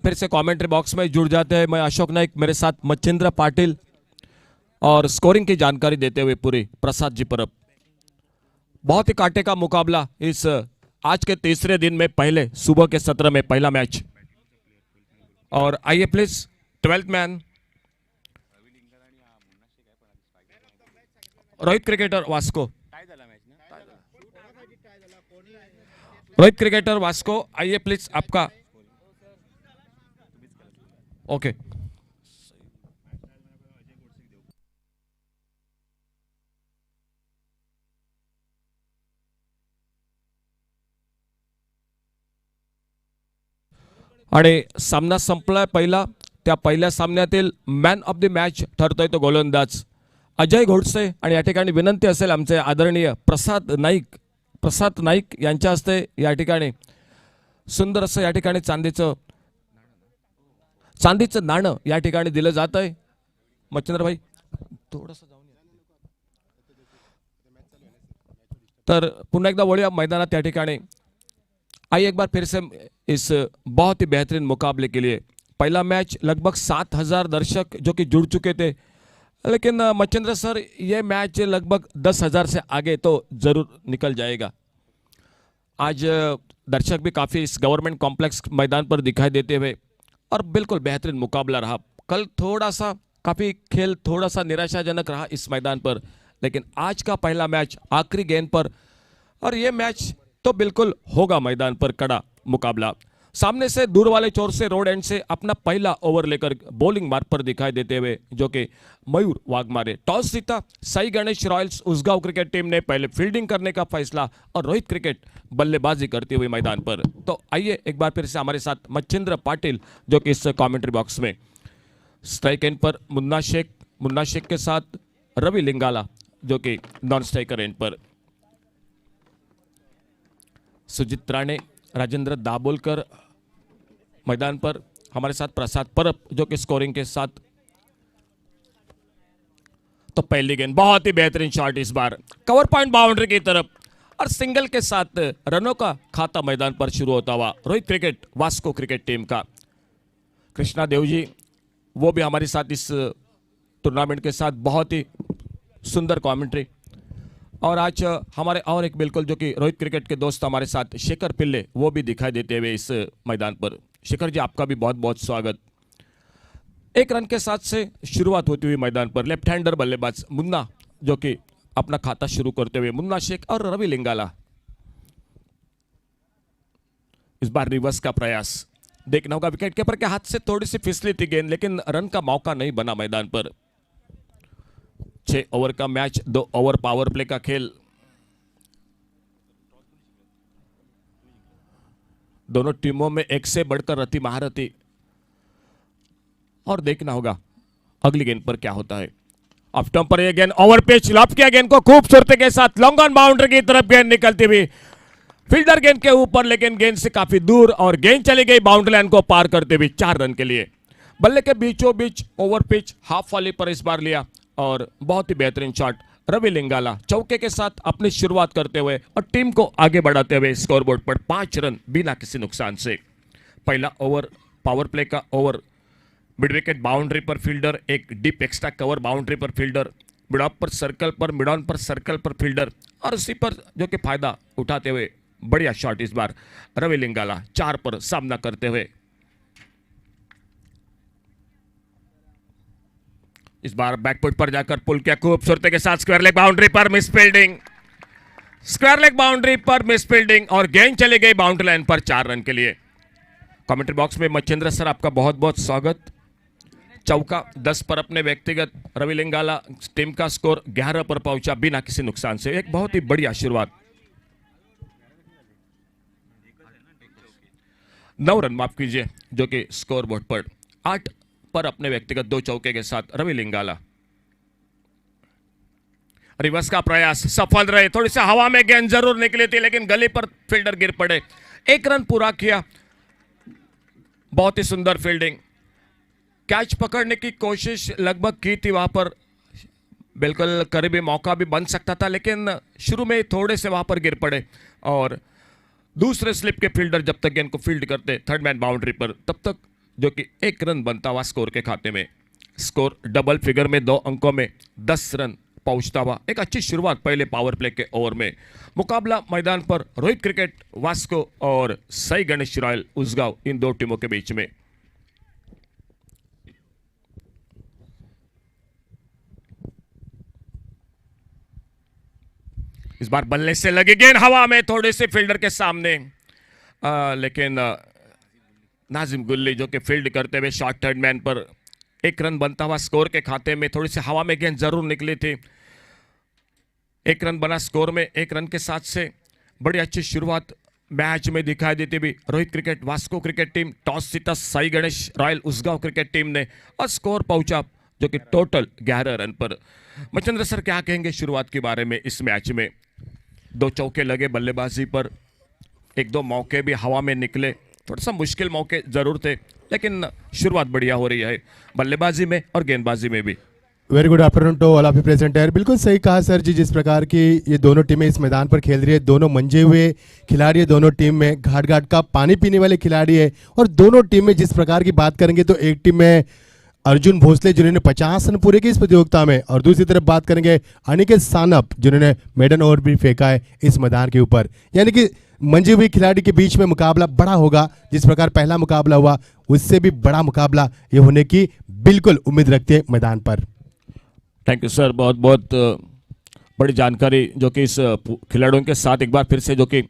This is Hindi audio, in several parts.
फिर से कमेंट्री बॉक्स में जुड़ जाते हैं। मैं अशोक नाइक, मेरे साथ मच्छिंद्र पाटिल और स्कोरिंग की जानकारी देते हुए पूरी प्रसाद जी परब। बहुत ही कांटे का मुकाबला इस आज के तीसरे दिन में पहले सुबह के सत्र में पहला मैच। और आइए please 12th man Rohit cricketer Vasco, Rohit cricketer Vasco आइए प्लीज आपका। ओके आणि सामना संपलाय पहिला। त्या पहिल्या सामन्यातील मॅन ऑफ द मॅच ठरतोय तो गोलंदाज अजय घोडसे। आणि या ठिकाणी विनंती असेल आमचे आदरणीय प्रसाद नाईक यांच्या हस्ते या ठिकाणी सुंदर असं या ठिकाणी चांदीचं नाणं या ठिकाणी दिलं जात आहे। मच्छिंद्र भाई थोडंसं जाऊन तर पुन्हा एकदा वळूया मैदानात या ठिकाणी। आइए एक बार फिर से इस बहुत ही बेहतरीन मुकाबले के लिए। पहला मैच लगभग 7,000 दर्शक जो कि जुड़ चुके थे, लेकिन मच्छिंद्र सर ये मैच लगभग 10,000 से आगे तो जरूर निकल जाएगा। आज दर्शक भी काफ़ी इस गवर्नमेंट कॉम्प्लेक्स मैदान पर दिखाई देते हुए और बिल्कुल बेहतरीन मुकाबला रहा। कल थोड़ा सा काफ़ी खेल थोड़ा सा निराशाजनक रहा इस मैदान पर, लेकिन आज का पहला मैच आखिरी गेंद पर, और ये मैच तो बिल्कुल होगा मैदान पर कड़ा मुकाबला। सामने से दूर वाले छोर से रोड एंड से अपना पहला ओवर लेकर बॉलिंग मार्ग पर दिखाई देते हुए जो कि मयूर वाघमारे। टॉस जीता Sai Ganesh royals Usgaon cricket team ने पहले फील्डिंग करने का फैसला और रोहित क्रिकेट बल्लेबाजी करते हुए मैदान पर। तो आइए एक बार फिर से हमारे साथ मच्छिंद्र पाटिल जो कि इस कॉमेंट्री बॉक्स में। स्ट्राइक एंड पर मुन्ना शेख के साथ रवि लिंगाला जो कि नॉन स्ट्राइकर एंड पर। सुजीत राणे, राजेंद्र दाबोलकर मैदान पर हमारे साथ प्रसाद परब जो कि स्कोरिंग के साथ। तो पहली गेंद बहुत ही बेहतरीन शॉट इस बार कवर पॉइंट बाउंड्री की तरफ और सिंगल के साथ रनों का खाता मैदान पर शुरू होता हुआ Rohit cricket Vasco cricket team का। कृष्णा देव जी वो भी हमारे साथ इस टूर्नामेंट के साथ बहुत ही सुंदर कमेंट्री। और आज हमारे और एक बिल्कुल जो कि रोहित क्रिकेट के दोस्त हमारे साथ शेखर पिल्ले वो भी दिखाई देते हुए इस मैदान पर। शेखर जी आपका भी बहुत बहुत स्वागत। एक रन के साथ से शुरुआत होती हुई मैदान पर लेफ्ट हैंडर बल्लेबाज मुन्ना जो कि अपना खाता शुरू करते हुए मुन्ना शेख और रवि लिंगाला। इस बार रिवर्स का प्रयास देखना होगा। विकेट कीपर के हाथ से थोड़ी सी फिसली थी गेंद, लेकिन रन का मौका नहीं बना मैदान पर। 6 ओवर का मैच, 2 ओवर पावर प्ले का खेल। दोनों टीमों में एक से बढ़कर रति महारथी, और देखना होगा अगली गेंद पर क्या होता है। ऑफ स्टंप पर यह गेंद ओवर पिच लॉफ्ट किया गेंद को खूबसूरती के साथ लॉन्ग ऑन बाउंड्री की तरफ गेंद निकलती हुई फील्डर गेंद के ऊपर, लेकिन गेंद से काफी दूर और गेंद चली गई बाउंड्री लाइन को पार करते हुए 4 रन के लिए। बल्ले के बीचों बीच ओवर पिच हाफ वाली पर इस बार लिया और बहुत ही बेहतरीन शॉट रवि लिंगाला चौके के साथ अपनी शुरुआत करते हुए और टीम को आगे बढ़ाते हुए स्कोरबोर्ड पर 5 रन बिना किसी नुकसान से। पहला ओवर पावर प्ले का ओवर, मिड विकेट बाउंड्री पर फील्डर, एक डीप एक्स्ट्रा कवर बाउंड्री पर फील्डर, मिड ऑफ पर सर्कल पर, मिड ऑन पर सर्कल पर फील्डर, और उसी पर जो कि फायदा उठाते हुए बढ़िया शॉट इस बार रवि लिंगाला 4 पर सामना करते हुए। इस बार बैकफुट पर जाकर पुल किया खूबसूरती के साथ स्क्वायर लेग बाउंड्री पर miss fielding, square leg boundary पर मिस फील्डिंग और गेंद चली गई बाउंड्री लाइन पर 4 रन के लिए। कमेंट्री बॉक्स में मच्छिंद्र सर आपका बहुत बहुत स्वागत। चौका 10 पर अपने व्यक्तिगत रवि लिंगाला, टीम का स्कोर 11 पर पहुंचा बिना किसी नुकसान से। एक बहुत ही बढ़िया शुरुआत। 9 रन माफ कीजिए जो कि स्कोर बोर्ड पर 8 पर अपने व्यक्तिगत 2 चौके के साथ रवि लिंगाला। रिवर्स का प्रयास सफल रहे, थोड़ी सी हवा में गेंद जरूर निकली थी लेकिन गली पर फील्डर गिर पड़े। 1 रन पूरा किया, बहुत ही सुंदर फील्डिंग। कैच पकड़ने की कोशिश लगभग की थी, वहां पर बिल्कुल करीबी मौका भी बन सकता था, लेकिन शुरू में थोड़े से वहां पर गिर पड़े और दूसरे स्लिप के फील्डर जब तक गेंद को फील्ड करते थर्ड मैन बाउंड्री पर, तब तक जो कि 1 रन बनता हुआ स्कोर के खाते में। स्कोर डबल फिगर में 2 अंकों में 10 रन पहुंचता हुआ। एक अच्छी शुरुआत पहले पावर प्ले के ओवर में। मुकाबला मैदान पर रोहित क्रिकेट वास्को और साई गणेश रॉयल उसगांव, इन दो टीमों के बीच में। इस बार बल्ले से लगी गेंद हवा में थोड़े से फील्डर के सामने, लेकिन नाजिम गुल्ली जो कि फील्ड करते हुए शॉर्ट थर्ड मैन पर 1 रन बनता हुआ स्कोर के खाते में। थोड़ी सी हवा में गेंद जरूर निकली थी। 1 रन बना स्कोर में। 1 रन के साथ से बड़ी अच्छी शुरुआत मैच में दिखाई देती हुई Rohit cricket Vasco cricket team. Toss जीता Sai Ganesh royal Usgaon cricket team ने और स्कोर पहुंचा जो कि टोटल 11 रन पर। मचंद्र सर क्या कहेंगे शुरुआत के बारे में इस मैच में? 2 चौके लगे बल्लेबाजी पर, 1-2 मौके भी हवा में निकले, थोड़ा सा मुश्किल मौके जरूर थे, लेकिन शुरुआत बढ़िया हो रही है बल्लेबाजी में और गेंदबाजी में भी। Very good afternoon to all of you present है। बिल्कुल सही कहा सर जी, जिस प्रकार की ये दोनों टीमें इस मैदान पर खेल रही है, दोनों मंजे हुए खिलाड़ी है, दोनों टीम में घाट घाट का पानी पीने वाले खिलाड़ी है। और दोनों टीम में जिस प्रकार की बात करेंगे तो एक टीम में अर्जुन भोसले जिन्होंने 50 रन पूरे किए इस प्रतियोगिता में, और दूसरी तरफ बात करेंगे अनिकेत सानप जिन्होंने मेडन ओवर भी फेंका है इस मैदान के ऊपर। यानी कि मंजे हुए खिलाड़ी के बीच में मुकाबला बड़ा होगा। जिस प्रकार पहला मुकाबला हुआ उससे भी बड़ा मुकाबला ये होने की बिल्कुल उम्मीद रखते हैं मैदान पर। थैंक यू सर, बहुत बहुत बड़ी जानकारी जो कि इस खिलाड़ियों के साथ एक बार फिर से जो कि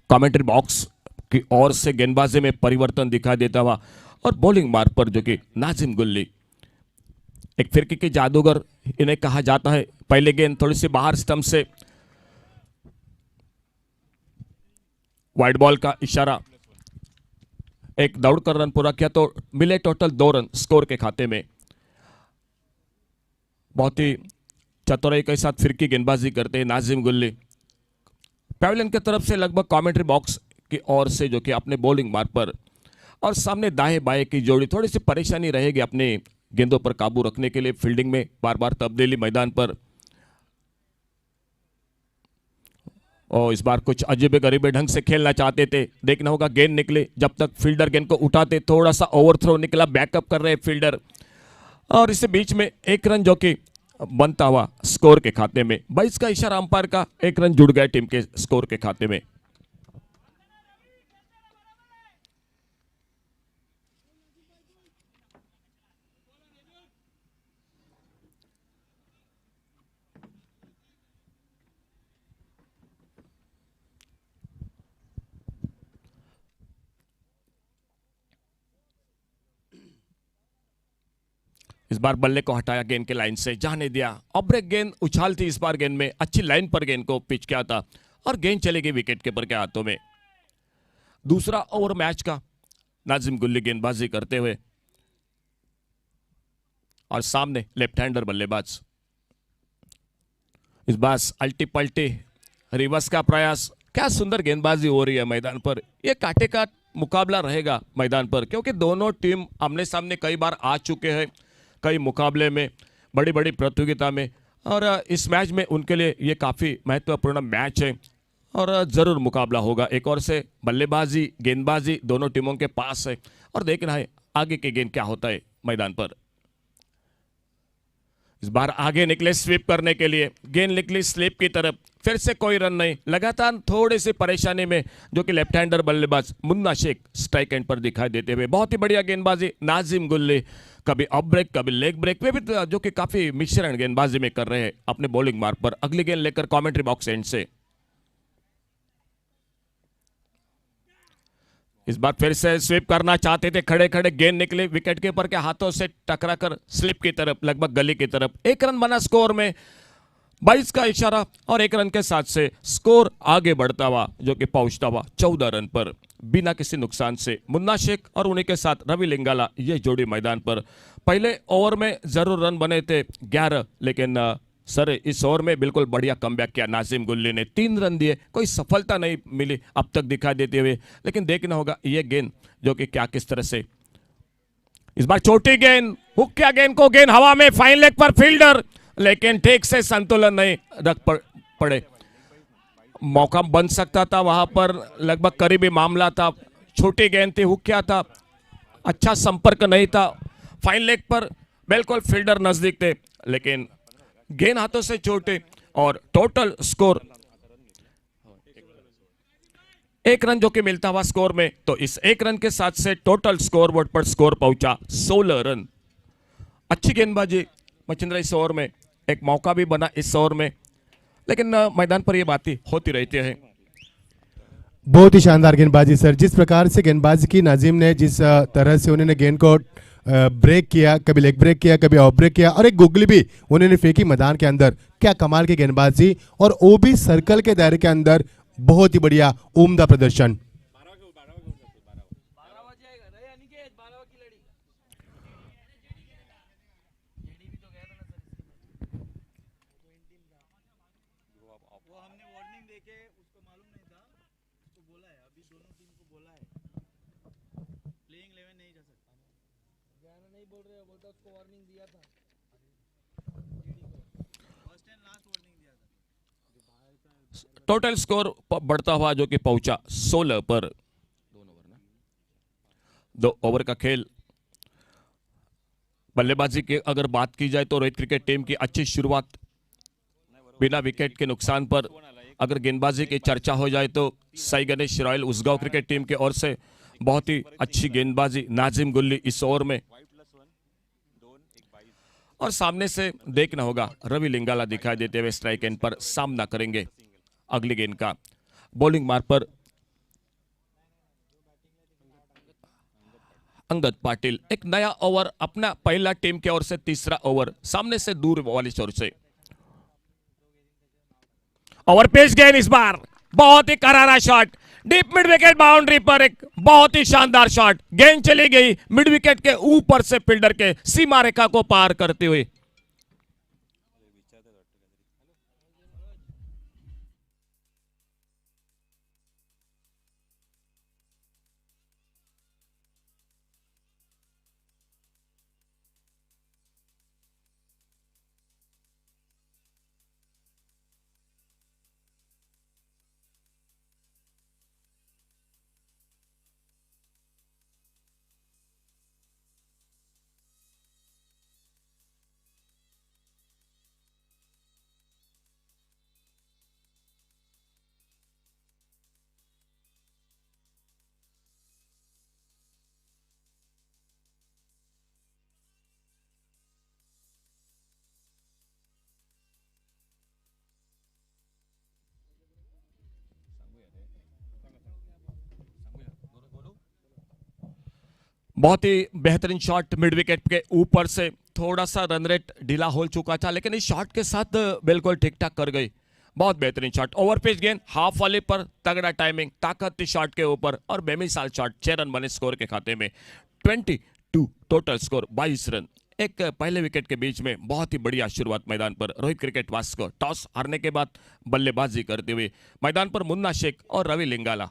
कमेंट्री बॉक्स की ओर से गेंदबाजी में परिवर्तन दिखाई देता हुआ। और बॉलिंग मार्ग पर जो कि नाजिम गुल्ली एक फिरकी के जादूगर इन्हें कहा जाता है। पहले गेंद थोड़ी सी बाहर स्टंप से, वाइड बॉल का इशारा, एक दौड़कर रन पूरा किया तो मिले टोटल 2 रन स्कोर के खाते में। बहुत ही चतुराई के साथ फिरकी गेंदबाजी करते हैं नाजिम गुल्ली। पैवेलियन की तरफ से लगभग कमेंट्री बॉक्स की ओर से जो कि अपने बॉलिंग मार्ग पर और सामने दाएं बाएं की जोड़ी, थोड़ी सी परेशानी रहेगी अपने गेंदों पर काबू रखने के लिए। फील्डिंग में बार बार तब्दीली मैदान पर, और इस बार कुछ अजीबे गरीबे ढंग से खेलना चाहते थे। देखना होगा गेंद निकले, जब तक फील्डर गेंद को उठाते थोड़ा सा ओवरथ्रो निकला, बैकअप कर रहे फील्डर, और इससे बीच में 1 रन जो कि बनता हुआ स्कोर के खाते में। 22 का इशारा अंपायर का, 1 रन जुड़ गए टीम के स्कोर के खाते में। इस बार बल्ले को हटाया गेंद के लाइन से, जाने दिया। अब ब्रेक गेंद उछाल थी इस बार गेंद में, अच्छी लाइन पर गेंद को पिच किया था और गेंद चली गई विकेट कीपर के हाथों में। दूसरा ओवर मैच का नाजिम गुल्ली गेंदबाजी करते हुए और सामने लेफ्ट हैंडर बल्लेबाज। इस बार अल्टी पल्टी रिवर्स का प्रयास, क्या सुंदर गेंदबाजी हो रही है मैदान पर। यह कांटे का मुकाबला रहेगा मैदान पर, क्योंकि दोनों टीम आमने सामने कई बार आ चुके हैं, कई मुकाबले में, बड़ी बड़ी प्रतियोगिता में, और इस मैच में उनके लिए ये काफ़ी महत्वपूर्ण मैच है और ज़रूर मुकाबला होगा। एक और से बल्लेबाजी गेंदबाजी दोनों टीमों के पास है और देखना है आगे के गेंद क्या होता है मैदान पर। इस बार आगे निकले स्वीप करने के लिए, गेंद निकली स्लिप की तरफ, फिर से कोई रन नहीं। लगातार थोड़ी सी परेशानी में जो कि लेफ्ट हैंडर बल्लेबाज मुन्ना शेख स्ट्राइक एंड पर दिखाई देते हुए। बहुत ही बढ़िया गेंदबाजी नाजिम गुल्ली, कभी अप ब्रेक कभी लेग ब्रेक में भी जो कि काफी मिश्रण गेंदबाजी में कर रहे हैं अपने बॉलिंग मार्ग पर। अगली गेंद लेकर कमेंट्री बॉक्स एंड से इस बार फिर से स्वीप करना चाहते थे, खड़े खड़े गेंद निकले विकेट कीपर के हाथों से टकराकर स्लिप की तरफ, लगभग गली की तरफ। 1 रन बना स्कोर में, 22 का इशारा और 1 रन के साथ से स्कोर आगे बढ़ता हुआ जो कि पहुंचता हुआ 14 रन पर बिना किसी नुकसान से। मुन्ना शेख और उन्हीं के साथ रवि लिंगाला ये जोड़ी मैदान पर। पहले ओवर में जरूर रन बने थे 11, लेकिन सर इस ओवर में बिल्कुल बढ़िया कमबैक किया नाजिम गुल्ली ने। 3 रन दिए, कोई सफलता नहीं मिली अब तक दिखाई देते हुए, लेकिन देखना होगा ये गेंद जो कि क्या किस तरह से। इस बार छोटी गेंद, हुक किया गेंद को, गेंद हवा में, फाइन लेग पर फील्डर, लेकिन ठीक से संतुलन नहीं रख पड़े। मौका बन सकता था वहां पर, लगभग करीबी मामला था। छोटी गेंद थी, हुक किया था अच्छा संपर्क नहीं था, फाइन लेग पर बिल्कुल फील्डर नजदीक थे, लेकिन गेंद हाथों से छूटे और टोटल स्कोर 1 रन जो कि मिलता हुआ स्कोर में, तो इस 1 रन के साथ से टोटल स्कोर बोर्ड पर स्कोर पहुंचा 16 रन। अच्छी गेंदबाजी मचिंद्रा इस ओवर में, एक मौका भी बना इस ओवर में, लेकिन मैदान पर ये बातें होती रहती है। बहुत ही शानदार गेंदबाजी सर, जिस प्रकार से गेंदबाजी की नाजिम ने, जिस तरह से उन्होंने गेंद को ब्रेक किया, कभी लेग ब्रेक किया, कभी ऑफ ब्रेक किया और एक गुगली भी उन्होंने फेंकी मैदान के अंदर। क्या कमाल की गेंदबाजी, और वो भी सर्कल के दायरे के अंदर। बहुत ही बढ़िया उम्दा प्रदर्शन। टोटल स्कोर बढ़ता हुआ जो कि पहुंचा 16 पर। 2 ओवर का खेल। बल्लेबाजी की अगर बात की जाए तो रोहित क्रिकेट टीम की अच्छी शुरुआत, बिना विकेट के नुकसान पर। अगर गेंदबाजी की चर्चा हो जाए तो Sai Ganesh royal Usgaon cricket team की ओर से बहुत ही अच्छी गेंदबाजी, नाजिम गुल्ली इस ओवर में, और सामने से देखना होगा रवि लिंगाला दिखाई देते हुए स्ट्राइक एंड पर सामना करेंगे अगली गेंद का। बॉलिंग मार्क पर अंगद पाटिल, एक नया ओवर अपना पहला टीम की ओर से, तीसरा ओवर सामने से दूर वाली ओर से। ओवर पेस गेंद इस बार, बहुत ही करारा shot, deep mid wicket boundary पर एक बहुत ही शानदार शॉट। गेंद चली गई मिड विकेट के ऊपर से फील्डर के सीमा रेखा को पार करते हुए। बहुत ही बेहतरीन शॉट मिड विकेट के ऊपर से, थोड़ा सा रन रेट ढीला हो चुका था, लेकिन इस शॉट के साथ बिल्कुल ठीक ठाक कर गई। बहुत बेहतरीन शॉट, ओवर पिच गेंद हाफ वाले पर, तगड़ा टाइमिंग, ताकत शॉट के ऊपर और बेमिसाल शॉट। 6 रन बने स्कोर के खाते में, 22 टोटल स्कोर, 22 रन। एक पहले विकेट के बीच में बहुत ही बढ़िया शुरुआत मैदान पर रोहित क्रिकेट वास्को, टॉस हारने के बाद बल्लेबाजी करते हुए मैदान पर मुन्ना शेख और रवि लिंगाला।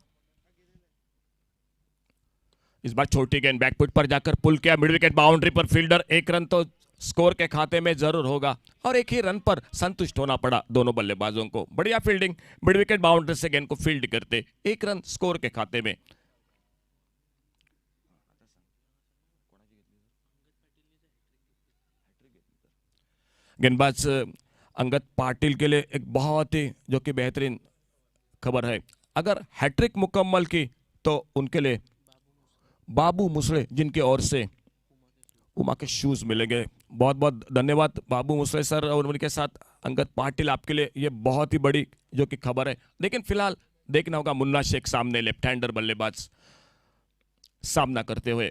इस बार छोटी गेंद बैकफुट पर जाकर पुल किया, मिड विकेट बाउंड्री पर फील्डर। 1 रन तो स्कोर के खाते में जरूर होगा, और एक ही रन पर संतुष्ट होना पड़ा दोनों बल्लेबाजों को। बढ़िया फील्डिंग, मिड विकेट बाउंड्री से गेंद को फील्ड करते, 1 रन स्कोर के खाते में। गेंदबाज अंगद पाटिल के लिए एक बहुत ही जो कि बेहतरीन खबर है, अगर हैट्रिक मुकम्मल की तो उनके लिए बाबू मुसले, जिनकी ओर से उमा के शूज मिलेंगे। बहुत बहुत धन्यवाद बाबू मुसले सर, और उनके साथ अंगद पाटिल, आपके लिए ये बहुत ही बड़ी जो कि खबर है। लेकिन फिलहाल देखना होगा मुन्ना शेख सामने, लेफ्ट हैंडर बल्लेबाज सामना करते हुए।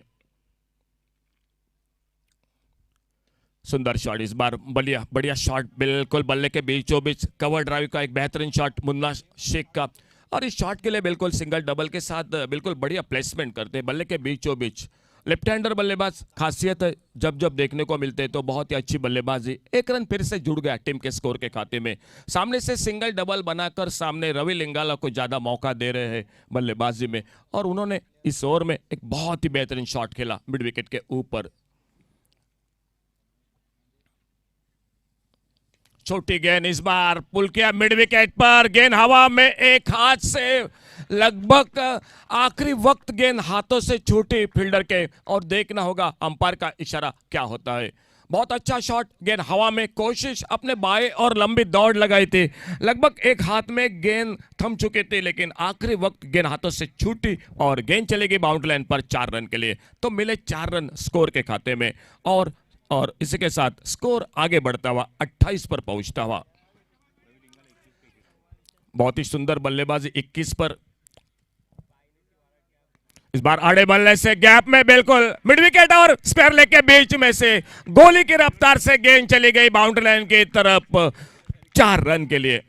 सुंदर शॉट इस बार, बढ़िया बढ़िया शॉट, बिल्कुल बल्ले के बीचों बीच कवर ड्राइव का एक बेहतरीन शॉट मुन्ना शेख का, और इस शॉट के लिए बिल्कुल सिंगल डबल के साथ बिल्कुल बढ़िया प्लेसमेंट करते हैं बल्ले के बीचों बीच। लेफ्ट हैंडर बल्लेबाज खासियत है, जब जब देखने को मिलते हैं तो बहुत ही अच्छी बल्लेबाजी। 1 रन फिर से जुड़ गया टीम के स्कोर के खाते में। सामने से सिंगल डबल बनाकर सामने रवि लिंगाला को ज्यादा मौका दे रहे हैं बल्लेबाजी में, और उन्होंने इस ओवर में एक बहुत ही बेहतरीन शॉट खेला मिड विकेट के ऊपर। छोटी गेंद इस बार पुल किया मिड विकेट पर, गेंद हवा में एक हाथ से लगभग आखिरी वक्त गेंद हाथों से छूटी फील्डर के, और देखना होगा अंपायर का इशारा क्या होता है। बहुत अच्छा शॉट, गेंद हवा में, कोशिश अपने बाएं और लंबी दौड़ लगाई थी। लगभग एक हाथ में गेंद थम चुके थे, लेकिन आखिरी वक्त गेंद हाथों से छूटी और गेंद चली गई बाउंड्री लाइन पर 4 रन के लिए। तो मिले 4 रन स्कोर के खाते में, और इसी के साथ स्कोर आगे बढ़ता हुआ 28 पर पहुंचता हुआ। बहुत ही सुंदर बल्लेबाजी 21 पर। इस बार आड़े बल्ले से गैप में बिल्कुल मिड विकेट और स्क्वायर लेग के बीच में से गोली की रफ्तार से गेंद चली गई बाउंड्री लाइन की तरफ 4 रन के लिए।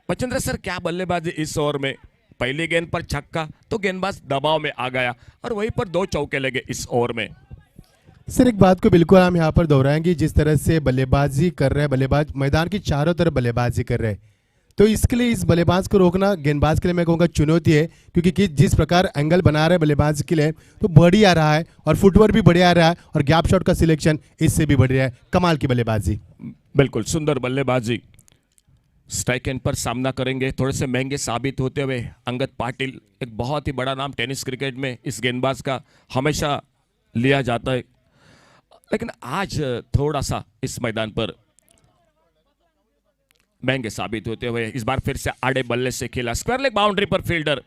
मच्छिंद्र सर, क्या बल्लेबाजी इस ओवर में। पहली गेंद पर छक्का तो गेंदबाज दबाव में आ गया और वहीं पर 2 चौके लगे इस ओवर में। सर, एक बात को बिल्कुल हम यहाँ पर दोहराएंगे, जिस तरह से बल्लेबाजी कर रहे हैं बल्लेबाज, मैदान की चारों तरफ बल्लेबाजी कर रहे हैं, तो इसके लिए इस बल्लेबाज को रोकना गेंदबाज के लिए मैं कहूँगा चुनौती है, क्योंकि जिस प्रकार एंगल बना रहे हैं बल्लेबाज के लिए तो बढ़िया रहा है, और फुटवर्क भी बढ़िया रहा है, और गैप शॉट का सिलेक्शन इससे भी बढ़िया है। कमाल की बल्लेबाजी, बिल्कुल सुंदर बल्लेबाजी। स्ट्राइक एंड पर सामना करेंगे थोड़े से महंगे साबित होते हुए अंगद पाटिल। एक बहुत ही बड़ा नाम टेनिस क्रिकेट में इस गेंदबाज का हमेशा लिया जाता है, लेकिन आज थोड़ा सा इस मैदान पर महंगे साबित होते हुए इस बार फिर से आड़े बल्ले से खेला। स्क्वायर लेग बाउंड्री पर फील्डर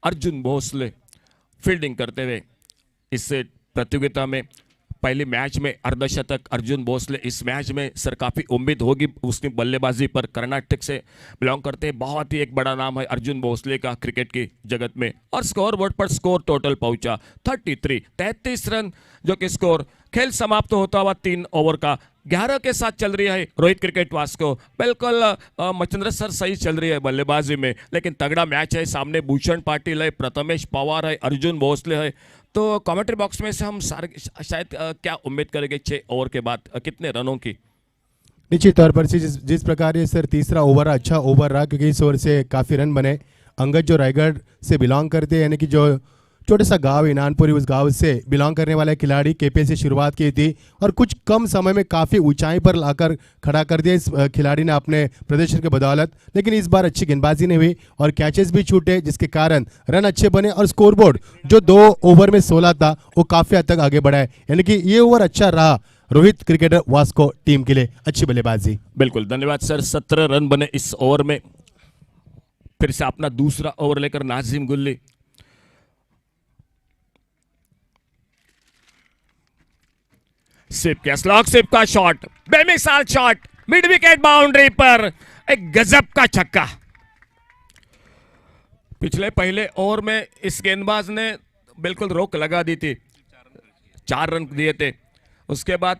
अर्जुन भोसले फील्डिंग करते हुए इस प्रतियोगिता में पहले मैच में अर्धशतक अर्जुन भोसले। इस मैच में सर काफ़ी उम्मीद होगी उसकी बल्लेबाजी पर। कर्नाटक से बिलोंग करते हैं, बहुत ही एक बड़ा नाम है अर्जुन भोसले का क्रिकेट की जगत में। और स्कोर बोर्ड पर स्कोर टोटल पहुंचा 33 रन, जो कि स्कोर खेल समाप्त होता हुआ 3 ओवर का 11 के साथ चल रही है रोहित क्रिकेट वास्को। बिल्कुल मच्छिंद्र सर सही चल रही है बल्लेबाजी में, लेकिन तगड़ा मैच है। सामने भूषण पाटिल है, प्रथमेश पवार है, अर्जुन भोसले है। तो कमेंट्री बॉक्स में से हम सारे शायद क्या उम्मीद करेंगे 6 ओवर के बाद कितने रनों की। निश्चित तौर पर से जिस प्रकार ये सर तीसरा ओवर अच्छा ओवर रहा, क्योंकि इस ओवर से काफ़ी रन बने। अंगद जो रायगढ़ से बिलोंग करते हैं, यानी कि जो छोटा सा गांव इनानपुरी, उस गांव से बिलोंग करने वाला खिलाड़ी केपीएल से शुरुआत की थी और कुछ कम समय में काफ़ी ऊंचाई पर लाकर खड़ा कर दिया इस खिलाड़ी ने अपने प्रदर्शन के बदौलत। लेकिन इस बार अच्छी गेंदबाजी नहीं हुई और कैचेस भी छूटे, जिसके कारण रन अच्छे बने और स्कोरबोर्ड जो 2 ओवर में 16 था वो काफ़ी हद तक आगे बढ़ा है। यानी कि ये ओवर अच्छा रहा रोहित क्रिकेटर वास्को टीम के लिए। अच्छी बल्लेबाजी। बिल्कुल धन्यवाद सर। 17 रन बने इस ओवर में। फिर से अपना दूसरा ओवर लेकर नाजिम गुल्ली। सिप का शॉट, बेमिसाल शॉट, मिड विकेट बाउंड्री पर एक गजब का छक्का। पिछले पहले ओवर में इस गेंदबाज ने बिल्कुल रोक लगा दी थी, 4 रन दिए थे। उसके बाद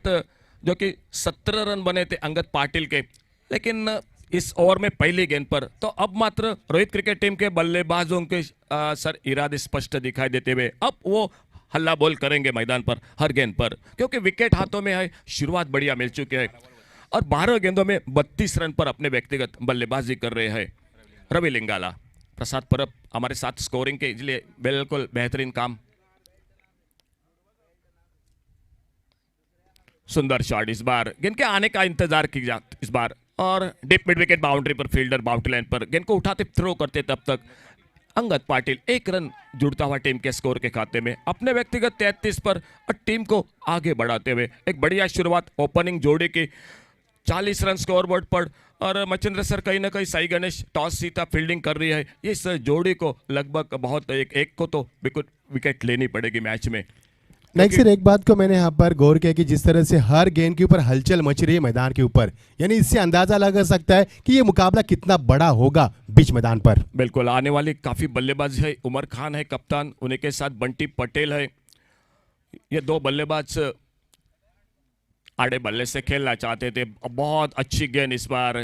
जो कि 17 रन बने थे अंगद पाटिल के, लेकिन इस ओवर में पहली गेंद पर तो अब मात्र रोहित क्रिकेट टीम के बल्लेबाजों के सर इरादे स्पष्ट दिखाई देते हुए अब वो हल्ला बोल करेंगे मैदान पर हर गेंद पर, क्योंकि विकेट हाथों में है। शुरुआत बढ़िया मिल चुकी है और 12 गेंदों में 32 रन पर अपने व्यक्तिगत बल्लेबाजी कर रहे हैं रवि लिंगाला। प्रसाद परब हमारे साथ स्कोरिंग के लिए बिल्कुल बेहतरीन काम। सुंदर शॉट, इस बार गेंद के आने का इंतजार किया इस बार, और डीप मिड विकेट बाउंड्री पर फील्डर बाउंड्री लाइन पर गेंद को उठाते थ्रो करते तब तक अंगद पाटिल 1 रन जुड़ता हुआ टीम के स्कोर के खाते में अपने व्यक्तिगत 33 पर और टीम को आगे बढ़ाते हुए एक बढ़िया शुरुआत ओपनिंग जोड़ी की। 40 रन स्कोर बोर्ड पर और मच्छिंद्र सर कहीं ना कहीं साई गणेश टॉस जीता फील्डिंग कर रही है। इस जोड़ी को लगभग बहुत एक को तो विकेट लेनी पड़ेगी मैच में। नहीं सर, एक बात को मैंने यहाँ पर गौर किया कि जिस तरह से हर गेंद के ऊपर हलचल मच रही है मैदान के ऊपर, यानी इससे अंदाजा लगा सकता है कि ये मुकाबला कितना बड़ा होगा बीच मैदान पर। बिल्कुल आने वाली काफी बल्लेबाज है। उमर खान है कप्तान, उन्हीं के साथ बंटी पटेल है। ये 2 बल्लेबाज आड़े बल्ले से खेलना चाहते थे। बहुत अच्छी गेंद इस बार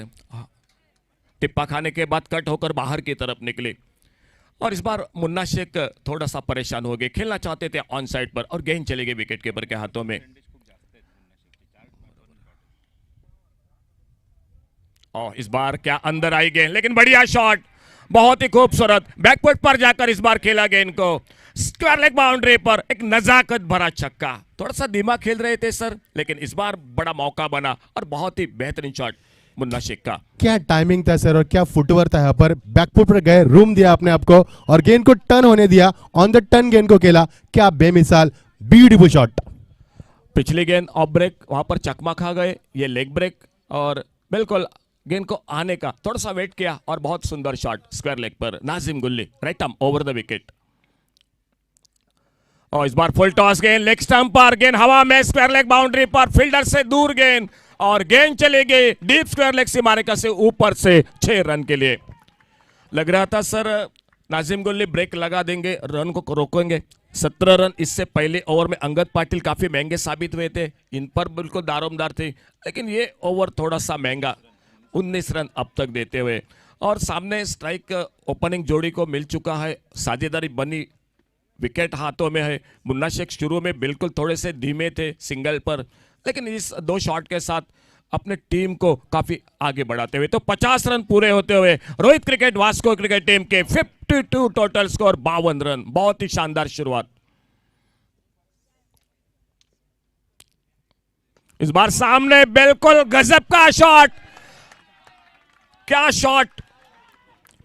टिप्पा खाने के बाद कट होकर बाहर की तरफ निकली और इस बार मुन्ना शेख थोड़ा सा परेशान हो गए। खेलना चाहते थे ऑन साइड पर और गेंद चली गई विकेट कीपर के हाथों में। और इस बार क्या अंदर आई गेंद, लेकिन बढ़िया शॉट, बहुत ही खूबसूरत बैकवर्ड पर जाकर इस बार खेला गेंद को स्क्वायर लेग बाउंड्री पर एक नजाकत भरा छक्का। थोड़ा सा धीमा खेल रहे थे सर, लेकिन इस बार बड़ा मौका बना और बहुत ही बेहतरीन शॉट। मुन्ना शेख का। क्या टाइमिंग था सर और क्या फुटवर्क था यहाँ पर, बैकफुट पर गए, रूम दिया अपने आप को और गेंद को टर्न होने दिया, ऑन द टर्न गेंद को खेला, क्या बेमिसाल ब्यूटीफुल शॉट। पिछली गेंद ऑफ ब्रेक, वहां पर चकमा खा गए, ये लेग ब्रेक और बिल्कुल गेंद को आने का थोड़ा सा वेट किया और बहुत सुंदर शॉट स्क्वायर लेग पर नाजिम गुल्ली, right arm over the wicket. और इस बार फुल टॉस गेंद लेग स्टंप पर, गेंद हवा में स्क्वायर लेग बाउंड्री पर, फील्डर से दूर गेंद और गेंद चली गई डीप स्क्वायर लेग सीमारेखा से ऊपर से 6 रन के लिए। लग रहा था सर नाजिम गुल्ली ब्रेक लगा देंगे, रन को रोकेंगे। 17 रन इससे पहले ओवर में अंगद पाटिल काफी महंगे साबित हुए थे, इन पर बिल्कुल दारोमदार थे, लेकिन ये ओवर थोड़ा सा महंगा, 19 रन अब तक देते हुए। और सामने स्ट्राइक ओपनिंग जोड़ी को मिल चुका है, साझेदारी बनी, विकेट हाथों में है। मुन्ना शेख शुरू में बिल्कुल थोड़े से धीमे थे सिंगल पर, लेकिन इस 2 शॉट के साथ अपने टीम को काफी आगे बढ़ाते हुए तो 50 रन पूरे होते हुए Rohit cricket Vasco cricket team के 52 टोटल स्कोर, 52 रन। बहुत ही शानदार शुरुआत। इस बार सामने बिल्कुल गजब का शॉट, क्या शॉट,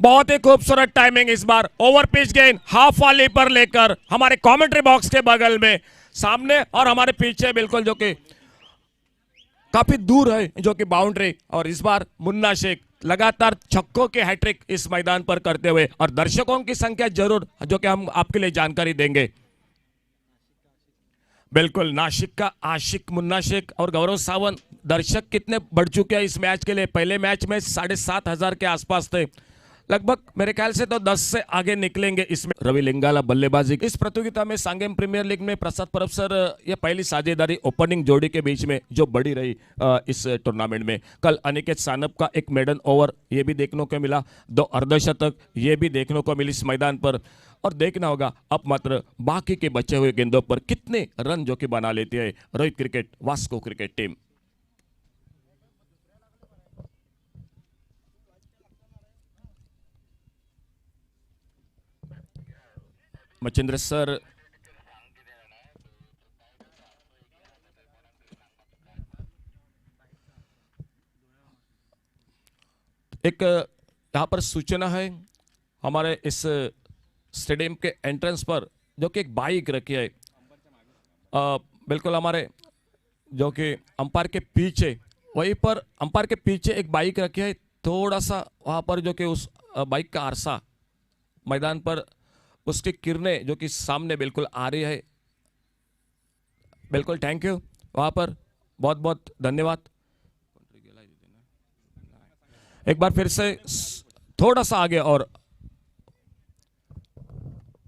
बहुत ही खूबसूरत टाइमिंग। इस बार ओवर पिच गेंद हाफ वाली पर लेकर हमारे कमेंट्री बॉक्स के बगल में सामने और हमारे पीछे बिल्कुल जो कि काफी दूर है जो कि बाउंड्री। और इस बार मुन्ना शेख लगातार छक्कों के हैट्रिक इस मैदान पर करते हुए, और दर्शकों की संख्या जरूर जो कि हम आपके लिए जानकारी देंगे। बिल्कुल नासिक का आशिक मुन्ना शेख और गौरव सावंत, दर्शक कितने बढ़ चुके हैं इस मैच के लिए। पहले मैच में 7,500 के आसपास थे, लगभग मेरे ख्याल से तो 10 से आगे निकलेंगे इसमें। रवि लिंगाला बल्लेबाजी इस प्रतियोगिता में सांगेम प्रीमियर लीग में प्रसाद परब सर, ये पहली साझेदारी ओपनिंग जोड़ी के बीच में जो बड़ी रही इस टूर्नामेंट में। कल अनिकेत सानप का एक मेडन ओवर ये भी देखने को मिला, 2 अर्धशतक ये भी देखने को मिली इस मैदान पर। और देखना होगा अब मात्र बाकी के बचे हुए गेंदों पर कितने रन जो कि बना लेती है Rohit cricket Vasco cricket team. Machindra sir एक यहाँ पर सूचना है, हमारे इस स्टेडियम के एंट्रेंस पर जो कि एक बाइक रखी है, बिल्कुल हमारे जो कि अंपायर के पीछे, वहीं पर अंपायर के पीछे एक बाइक रखी है, थोड़ा सा वहाँ पर जो कि उस बाइक का आरसा मैदान पर उसकी किरणें जो कि सामने बिल्कुल आ रही है। बिल्कुल थैंक यू, वहाँ पर बहुत बहुत धन्यवाद। एक बार फिर से थोड़ा सा आगे और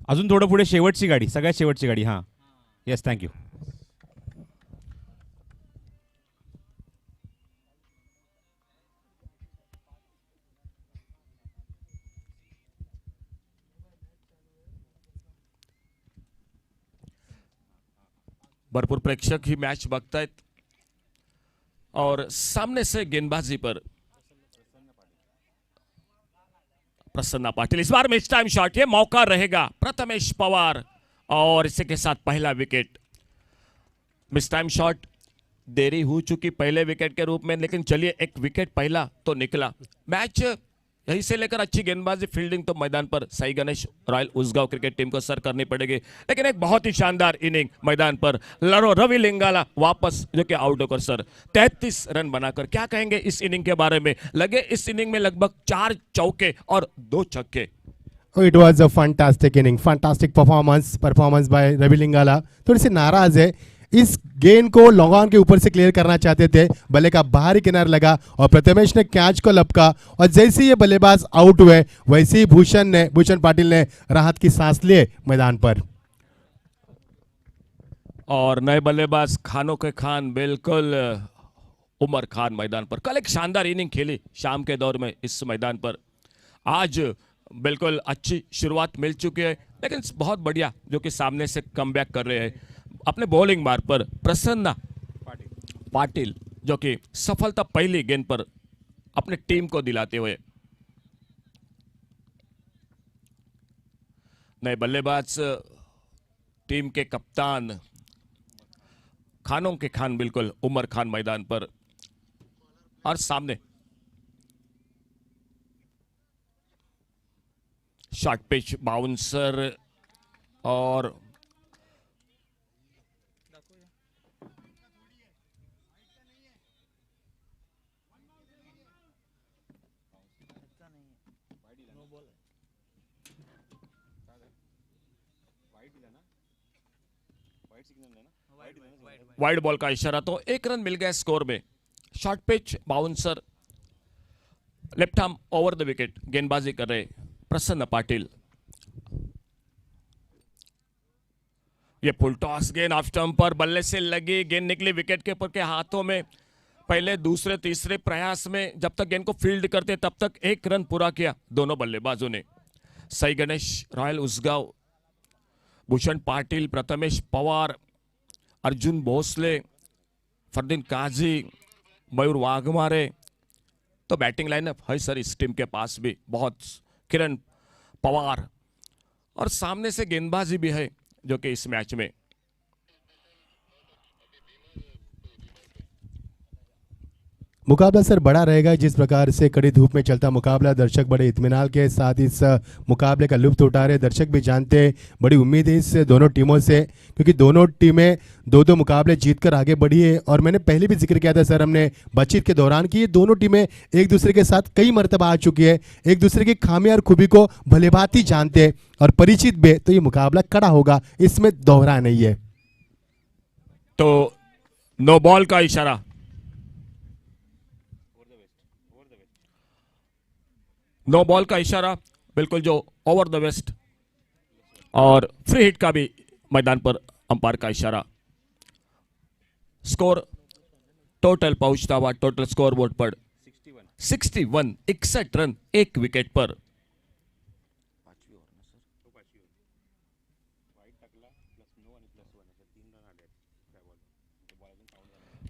अजून थोडं पुढे शेवटची गाडी, सगळ्यात शेवटची गाडी. हां येस थँक्यू. भरपूर प्रेक्षक ही मैच बघतायत और सामने से गेंदबाजी पर प्रसन्ना पाटिल, इस बार मिस टाइम शॉट, ये मौका रहेगा प्रथमेश पवार और इसी के साथ पहला विकेट। मिस टाइम शॉट, देरी हो चुकी पहले विकेट के रूप में, लेकिन चलिए एक विकेट पहला तो निकला। मैच यहीं से लेकर अच्छी गेंदबाजी फील्डिंग तो मैदान पर Sai Ganesh royal Usgaon cricket team को सर करनी पड़ेगी, लेकिन एक बहुत ही शानदार इनिंग मैदान पर लड़ो। रवि लिंगाला वापस जो कि आउट होकर सर 33 रन बनाकर, क्या कहेंगे इस इनिंग के बारे में? लगे इस इनिंग में लगभग 4 चौके और 2 छक्के। It was a fantastic inning, fantastic performance by Ravi Lingala. थोड़ी सी नाराज है, इस गेंद को लॉन्ग ऑन के ऊपर से क्लियर करना चाहते थे, बल्ले का बाहरी किनार लगा और प्रथमेश ने कैच को लपका और जैसे ये बल्लेबाज आउट हुए वैसे ही भूषण पाटिल ने राहत की सांस लिए मैदान पर। और नए बल्लेबाज खानों के खान, बिल्कुल उमर खान मैदान पर। कल एक शानदार इनिंग खेली शाम के दौर में इस मैदान पर, आज बिल्कुल अच्छी शुरुआत मिल चुकी है, लेकिन बहुत बढ़िया जो कि सामने से कमबैक कर रहे हैं अपने बॉलिंग मार्ग पर प्रसन्ना पाटिल, जो कि सफलता पहली गेंद पर अपने टीम को दिलाते हुए। नए बल्लेबाज टीम के कप्तान खानों के खान, बिल्कुल उमर खान मैदान पर, और सामने शॉर्ट पिच बाउंसर और वाइड बॉल का इशारा, तो 1 रन मिल गया स्कोर में। Short pitch bouncer, left arm over the wicket, गेंदबाजी कर रहे प्रसन्न पाटिल। ये फुल टॉस गेंद ऑफ स्टंप पर बल्ले से लगी, गेंद निकली विकेट कीपर के हाथों में। पहले दूसरे तीसरे प्रयास में जब तक गेंद को फील्ड करते तब तक 1 रन पूरा किया दोनों बल्लेबाजों ने। साई गणेश, रॉयल उसगांव, भूषण पाटिल, प्रथमेश पवार, अर्जुन भोसले, फरदीन काजी, मयूर वाघमारे, तो बैटिंग लाइनअप है सर इस टीम के पास भी बहुत। किरण पवार और सामने से गेंदबाजी भी है जो कि इस मैच में। मुकाबला सर बड़ा रहेगा। जिस प्रकार से कड़ी धूप में चलता मुकाबला, दर्शक बड़े इत्मीनान के साथ इस मुकाबले का लुत्फ उठा रहे। दर्शक भी जानते हैं, बड़ी उम्मीद है इस दोनों टीमों से, क्योंकि दोनों टीमें 2-2 मुकाबले जीतकर आगे बढ़ी है। और मैंने पहले भी जिक्र किया था सर, हमने बातचीत के दौरान कि ये दोनों टीमें एक दूसरे के साथ कई मरतबा आ चुकी है, एक दूसरे की खामियां और खूबी को भलीभांति जानते हैं और परिचित भी। तो ये मुकाबला कड़ा होगा, इसमें दोहरा नहीं है। तो नो बॉल का इशारा, नो बॉल का इशारा बिल्कुल, जो ओवर द वेस्ट, और फ्री हिट का भी मैदान पर अंपायर का इशारा। स्कोर टोटल पहुंचता हुआ टोटल स्कोर बोर्ड पर 61 रन 1 विकेट पर।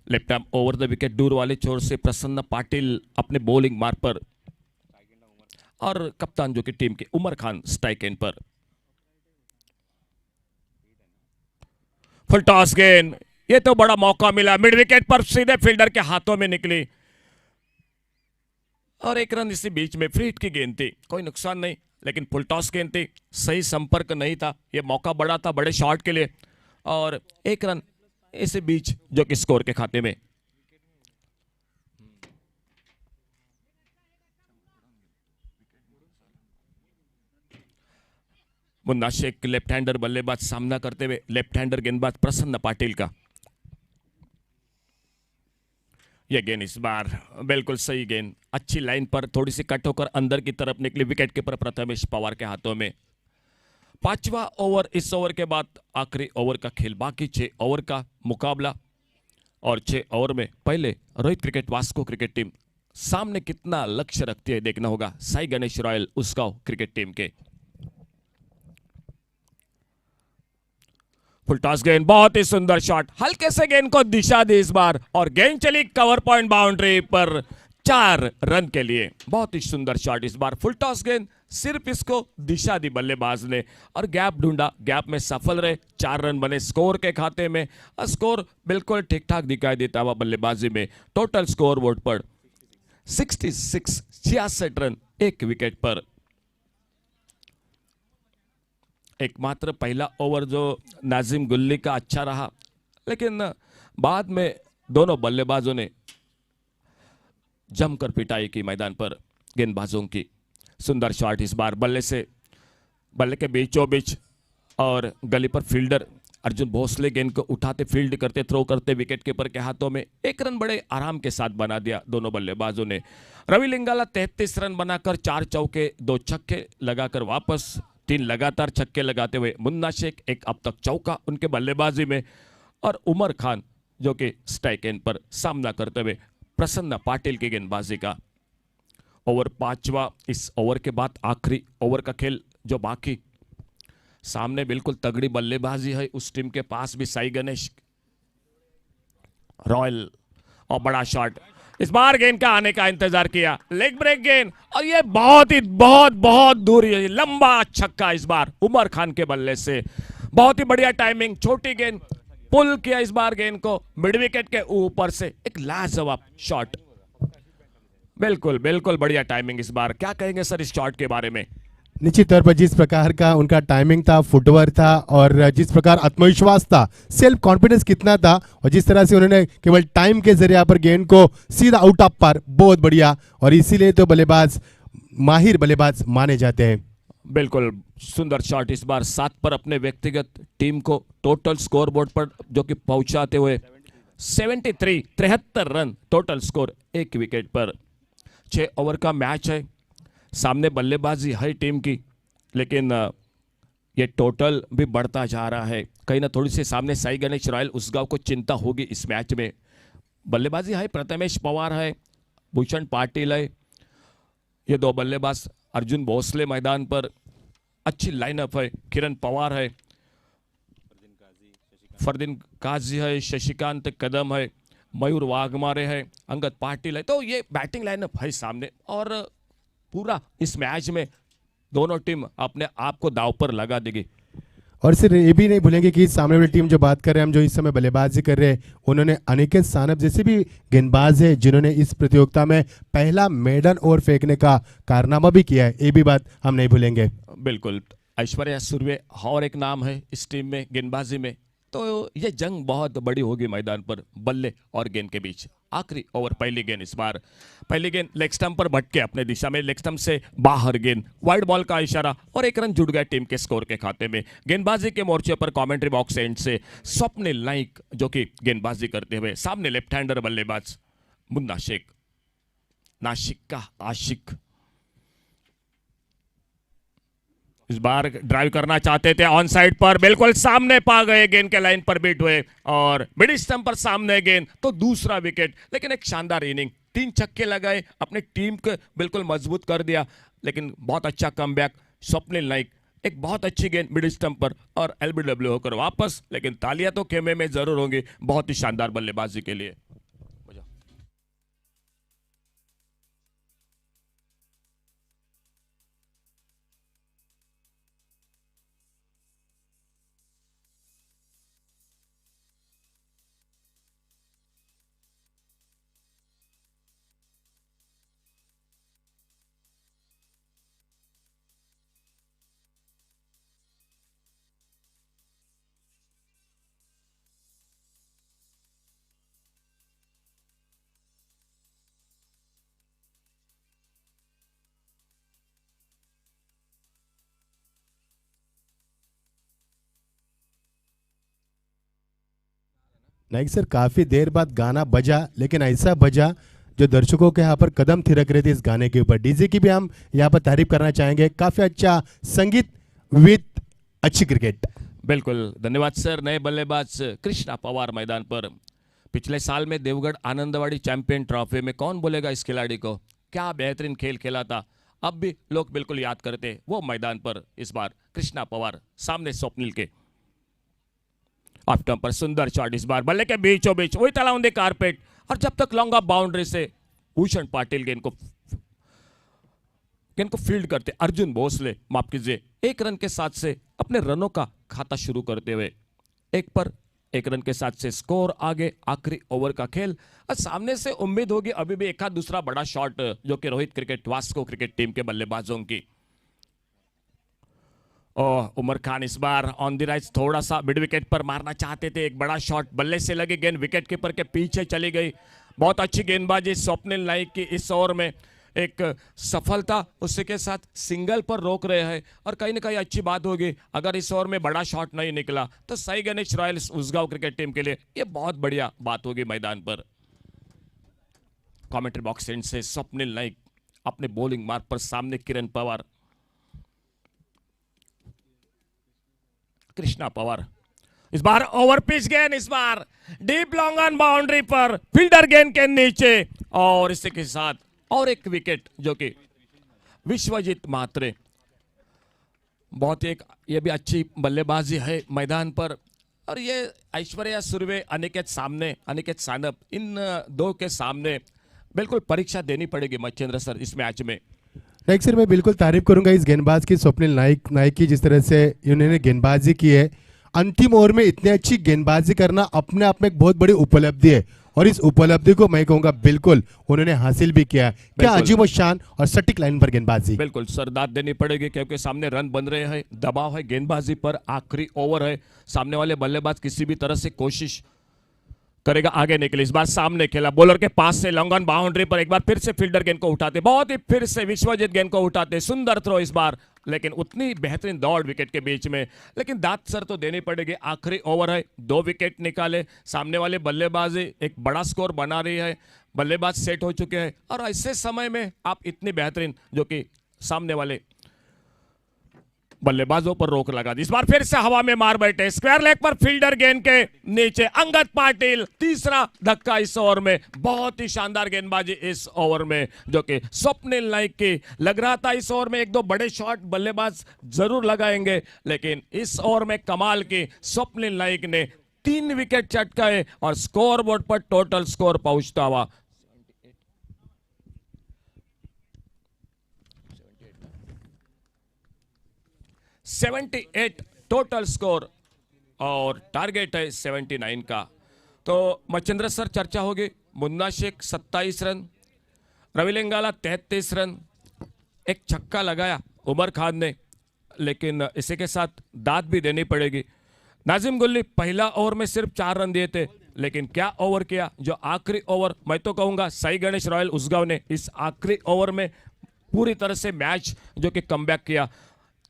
Left arm over the wicket दूर वाले छोर से प्रसन्न पाटिल अपने बॉलिंग मार्ग पर, और कप्तान जो कि टीम के उमर खान स्ट्राइक एंड पर। फुल टॉस गेंद, ये तो बड़ा मौका मिला, मिड विकेट पर सीधे फील्डर के हाथों में निकली और 1 रन इसी बीच में। फ्री हिट की गेंद थी, कोई नुकसान नहीं, लेकिन फुल टॉस गेंद थी, सही संपर्क नहीं था। ये मौका बड़ा था बड़े शॉट के लिए, और 1 रन इसी बीच जो कि स्कोर के खाते में। मुन्ना शेख लेफ्ट हैंडर बल्लेबाज सामना करते हुए, लेफ्ट हैंडर गेंदबाज प्रसन्न पाटिल का। यह गेंद इस बार बिल्कुल सही गेंद, अच्छी लाइन पर थोड़ी सी कट होकर अंदर की तरफ निकली, विकेट कीपर प्रथमेश पवार के हाथों में। 5वां ओवर, इस ओवर के बाद आखिरी ओवर का खेल, बाकी 6 ओवर का मुकाबला। और 6 ओवर में पहले Rohit cricket Vasco cricket team सामने कितना लक्ष्य रखती है देखना होगा Sai Ganesh royal Usgaon cricket team के। फुल टॉस गेंद, बहुत ही सुंदर शॉट, हल्के से गेंद को दिशा दी इस बार, और गेंद चली कवर पॉइंट बाउंड्री पर 4 रन के लिए। बहुत ही सुंदर शॉट इस बार, फुल टॉस गेंद, सिर्फ इसको दिशा दी बल्लेबाज ने और गैप ढूंढा, गैप में सफल रहे, 4 रन बने स्कोर के खाते में। स्कोर बिल्कुल ठीक ठाक दिखाई देता हुआ बल्लेबाजी में। टोटल स्कोर बोर्ड पर 66 रन 1 विकेट पर। एकमात्र पहला ओवर जो नाजिम गुल्ली का अच्छा रहा, लेकिन बाद में दोनों बल्लेबाजों ने जमकर पिटाई की मैदान पर गेंदबाजों की। सुंदर शॉट इस बार बल्ले से, बल्ले के बीचों बीच, और गली पर फील्डर अर्जुन भोसले गेंद को उठाते, फील्ड करते, थ्रो करते विकेट कीपर के हाथों में। 1 रन बड़े आराम के साथ बना दिया दोनों बल्लेबाजों ने। रवि लिंगाला 33 रन बनाकर 4 चौके 2 छक्के लगाकर वापस, 3 लगातार छक्के लगाते हुए। मुन्ना शेख एक अब तक चौका उनके बल्लेबाजी में, और उमर खान जो कि स्ट्राइक एंड पर सामना करते हुए प्रसन्न पाटिल की गेंदबाजी का। ओवर 5वां, इस ओवर के बाद आखिरी ओवर का खेल जो बाकी। सामने बिल्कुल तगड़ी बल्लेबाजी है उस टीम के पास भी, साई गणेश रॉयल, और बड़ा शॉट इस बार, गेंद का आने का इंतजार किया, लेग ब्रेक गेंद, और ये बहुत दूर, ये लंबा छक्का इस बार उमर खान के बल्ले से। बहुत ही बढ़िया टाइमिंग, छोटी गेंद, पुल किया इस बार गेंद को मिड विकेट के ऊपर से, एक लाजवाब शॉट। बिल्कुल बढ़िया टाइमिंग इस बार। क्या कहेंगे सर इस शॉट के बारे में? निश्चित तौर पर जिस प्रकार का उनका टाइमिंग था, फुटवर्क था और जिस प्रकार आत्मविश्वास था, सेल्फ कॉन्फिडेंस कितना था और जिस तरह से उन्होंने केवल टाइम के जरिए यहाँ पर गेंद को सीधा आउट ऑफ पार, बहुत बढ़िया। और इसीलिए तो बल्लेबाज माहिर बल्लेबाज माने जाते हैं। बिल्कुल सुंदर शॉट इस बार 7 पर अपने व्यक्तिगत टीम को टोटल स्कोरबोर्ड पर जो कि पहुंचाते हुए 73 रन टोटल स्कोर, 1 विकेट पर। 6 ओवर का मैच है, सामने बल्लेबाजी है टीम की, लेकिन ये टोटल भी बढ़ता जा रहा है। कहीं ना थोड़ी सी सामने साई गणेश रॉयल उसगांव को चिंता होगी इस मैच में। बल्लेबाजी है, प्रथमेश पवार है, भूषण पाटिल है, ये 2 बल्लेबाज, अर्जुन भोसले मैदान पर, अच्छी लाइनअप है, किरण पवार है, फरदीन काजी है, शशिकांत कदम है, मयूर वाघमारे है, अंगद पाटिल है। तो ये बैटिंग लाइनअप है सामने और पूरा इस मैच में दोनों टीम अपने आप को दांव पर लगा देगी। और सिर्फ ये भी नहीं भूलेंगे कि सामने वाली टीम जो बात कर रहे हैं हम, जो इस समय बल्लेबाजी कर रहे हैं, उन्होंने अनिकेत सानप जैसे भी गेंदबाज है जिन्होंने इस प्रतियोगिता में पहला मेडन ओवर फेंकने का कारनामा भी किया है, ये भी बात हम नहीं भूलेंगे। बिल्कुल, ऐश्वर्या सुर्वे और एक नाम है इस टीम में गेंदबाजी में। तो ये जंग बहुत बड़ी होगी मैदान पर बल्ले और गेंद के बीच। आखिरी ओवर, पहली गेंद इस बार, पहली गेंद लेग स्टंप पर भटके अपने दिशा में, लेग स्टंप से बाहर गेंद, वाइड बॉल का इशारा और 1 रन जुड़ गया टीम के स्कोर के खाते में। गेंदबाजी के मोर्चे पर कमेंट्री बॉक्स एंड से स्वप्निल नाइक जो कि गेंदबाजी करते हुए, सामने लेफ्ट हैंडर बल्लेबाज मुन्ना शेख, नासिक का आशिक। इस बार ड्राइव करना चाहते थे ऑन साइड पर, बिल्कुल सामने पा गए, गेंद के लाइन पर बीट हुए और मिड स्टंप पर सामने गेंद, तो दूसरा विकेट। लेकिन एक शानदार इनिंग, 3 छक्के लगाए, अपने टीम को बिल्कुल मजबूत कर दिया। लेकिन बहुत अच्छा कमबैक, स्वप्निल नाइक, एक बहुत अच्छी गेंद मिड स्टंप पर और एलबीडब्ल्यू होकर वापस। लेकिन तालियां तो खेमे में जरूर होंगी बहुत ही शानदार बल्लेबाजी के लिए। नाइक सर, काफी देर बाद गाना बजा, लेकिन ऐसा बजा जो दर्शकों के यहाँ पर कदम थिरक रहे थे इस गाने के ऊपर। डीजे की भी हम यहाँ पर तारीफ करना चाहेंगे, काफी अच्छा संगीत विद अच्छी क्रिकेट। बिल्कुल, धन्यवाद सर। नए बल्लेबाज कृष्णा पवार मैदान पर। पिछले साल में देवगढ़ आनंदवाड़ी चैंपियन ट्रॉफी में कौन बोलेगा इस खिलाड़ी को, क्या बेहतरीन खेल खेला था। अब भी लोग बिल्कुल याद करते वो मैदान पर। इस बार कृष्णा पवार सामने स्वप्निल के, ऑफ स्टंप पर सुंदर शॉट इस बार बल्ले के बीचों बीच, वही तला ऑन द कारपेट। और जब तक लॉन्ग ऑफ बाउंड्री से भूषण पाटिल गेंद को फील्ड करते, अर्जुन भोसले माफ कीजिए 1 रन के साथ से अपने रनों का खाता शुरू करते हुए 1 पर 1 रन के साथ से स्कोर आगे। आखिरी ओवर का खेल और सामने से उम्मीद होगी अभी भी एक आध दूसरा बड़ा शॉट जो कि Rohit cricket Vasco cricket team के बल्लेबाजों की। उमर खान इस बार ऑन द राइज थोड़ा सा मिड विकेट पर मारना चाहते थे, एक बड़ा शॉट बल्ले से लगी गेंद विकेट कीपर के पीछे चली गई। बहुत अच्छी गेंदबाजी स्वप्निल नाइक की इस ओवर में, एक सफलता उसी के साथ सिंगल पर रोक रहे हैं। और कहीं ना कहीं अच्छी बात होगी अगर इस ओवर में बड़ा शॉट नहीं निकला तो Sai Ganesh royals Usgaon cricket team के लिए ये बहुत बढ़िया बात होगी मैदान पर। कमेंट्री बॉक्स एंड से स्वप्निल नाइक अपने बॉलिंग मार्ग पर, सामने किरण पवार, कृष्णा पवार। इस बार ओवर पिच गेंद, इस बार डीप लॉन्ग ऑन बाउंड्री पर, फील्डर गेंद के नीचे और इसी के साथ और एक विकेट जो कि विश्वजीत म्हात्रे। बहुत एक ये भी अच्छी बल्लेबाजी है मैदान पर। और ये ऐश्वर्या सुर्वे, अनिकेत सानप, इन 2 के सामने बिल्कुल परीक्षा देनी पड़ेगी मच्छिंद्र सर इस मैच में। नाइक सर, मैं बिल्कुल तारीफ करूंगा इस गेंदबाज की, स्वप्निल नाइक की, जिस तरह से इन्होंने गेंदबाजी की है। अंतिम ओवर में इतनी अच्छी गेंदबाजी करना अपने आप में एक बहुत बड़ी उपलब्धि है। और इस उपलब्धि को मैं कहूंगा बिल्कुल उन्होंने हासिल भी किया है। क्या बिल्कुल। अजीब शान और सटीक लाइन पर गेंदबाजी। बिल्कुल सर, दाद देनी पड़ेगी क्योंकि सामने रन बन रहे हैं, दबाव है गेंदबाजी पर, आखिरी ओवर है, सामने वाले बल्लेबाज किसी भी तरह से कोशिश करेगा आगे निकले। इस बार सामने खेला, बॉलर के पास से लॉन्ग ऑन बाउंड्री पर एक बार फिर से फील्डर गेंद को उठाते, बहुत ही फिर से विश्वजीत गेंद को उठाते, सुंदर थ्रो इस बार, लेकिन उतनी बेहतरीन दौड़ विकेट के बीच में, लेकिन दांत सर तो देनी पड़ेगी। आखिरी ओवर है, 2 विकेट निकाले, सामने वाले बल्लेबाजी एक बड़ा स्कोर बना रही है, बल्लेबाज सेट हो चुके हैं, और ऐसे समय में आप इतनी बेहतरीन जो कि सामने वाले बल्लेबाजों पर रोक लगा दी। इस बार फिर से हवा में मार बैठे, स्क्वायर लेग पर फील्डर गेंद के नीचे अंगद पाटिल, तीसरा धक्का इस ओवर में। बहुत ही शानदार गेंदबाजी इस ओवर में जो कि स्वप्निल नाइक की लग रहा था। इस ओवर में 1-2 बड़े शॉट बल्लेबाज जरूर लगाएंगे, लेकिन इस ओवर में कमाल की स्वप्निल नाइक ने 3 विकेट चटकाए और स्कोर बोर्ड पर टोटल स्कोर पहुंचता हुआ 78 टोटल स्कोर और टारगेट है 79 का। तो मच्छिंद्र सर चर्चा होगी। मुन्ना शेख 27 रन, रवि लिंगाला 33 रन, एक छक्का लगाया उमर खान ने, लेकिन इसी के साथ दाद भी देनी पड़ेगी। नाजिम गुल्ली पहला ओवर में सिर्फ 4 रन दिए थे, लेकिन क्या ओवर किया। जो आखिरी ओवर, मैं तो कहूंगा साई गणेश रॉयल उसगांव ने इस आखिरी ओवर में पूरी तरह से मैच जो कि कमबैक किया।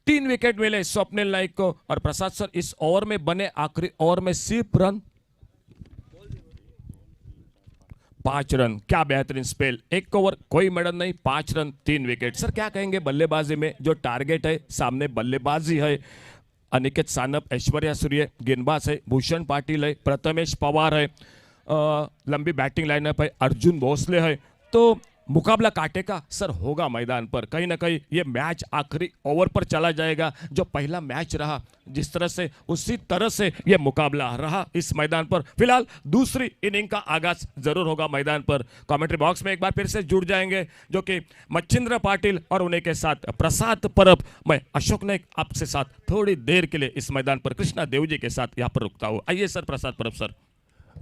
3 विकेट मिले स्वप्निल नाइक को, और प्रसाद सर इस ओवर में बने आखिरी ओवर में सिर्फ रन 5 रन। क्या बेहतरीन स्पेल, 1 ओवर कोई मेडल नहीं, 5 रन 3 विकेट। सर क्या कहेंगे बल्लेबाजी में, जो टारगेट है सामने बल्लेबाजी है, अनिकेत सानप, ऐश्वर्या सूर्य गेंदबाज है, भूषण पाटिल है, प्रथमेश पवार है, लंबी बैटिंग लाइनअप है, अर्जुन भोसले है, तो मुकाबला काटे का सर होगा मैदान पर। कहीं ना कहीं ये मैच आखिरी ओवर पर चला जाएगा। जो पहला मैच रहा जिस तरह से, उसी तरह से ये मुकाबला रहा इस मैदान पर। फिलहाल दूसरी इनिंग का आगाज जरूर होगा मैदान पर। कमेंट्री बॉक्स में एक बार फिर से जुड़ जाएंगे जो कि मच्छिंद्र पाटिल और उन्हीं के साथ प्रसाद परब। मैं अशोक नाइक आपसे साथ थोड़ी देर के लिए इस मैदान पर कृष्णा देव जी के साथ यहाँ पर रुकता हूँ। आइए सर, प्रसाद परब सर।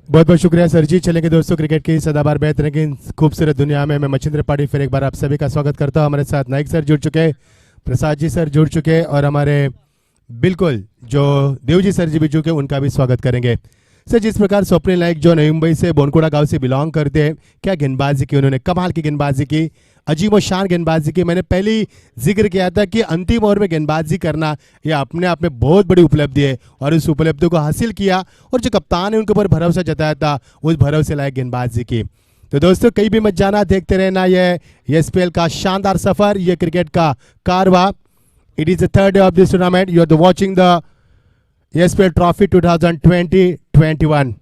बहुत बहुत शुक्रिया सर जी। चलेंगे दोस्तों, क्रिकेट की सदाबहार बेहतरीन की खूबसूरत दुनिया में मैं मच्छिंद्र पाटिल फिर एक बार आप सभी का स्वागत करता हूं। हमारे साथ नाइक सर जुड़ चुके, प्रसाद जी सर जुड़ चुके, और हमारे बिल्कुल जो देव जी सर जी भी जुड़े, उनका भी स्वागत करेंगे। सर जिस प्रकार स्वप्निल नाइक जो नई मुंबई से बोनकोड़ा गांव से बिलोंग करते हैं, क्या गेंदबाजी की उन्होंने, कमाल की गेंदबाजी की, अजीब और शान गेंदबाजी की। मैंने पहले ही जिक्र किया था कि अंतिम ओवर में गेंदबाजी करना यह अपने आप में बहुत बड़ी उपलब्धि है, और उस उपलब्धि को हासिल किया, और जो कप्तान ने उनके ऊपर भरोसा जताया था, उस भरोसे लायक गेंदबाजी की। तो दोस्तों कहीं भी मत जाना, देखते रहना ये एसपीएल का शानदार सफर, ये क्रिकेट का कारवा। It is the 3rd day of this tournament. You are watching the SPL trophy 2020-21।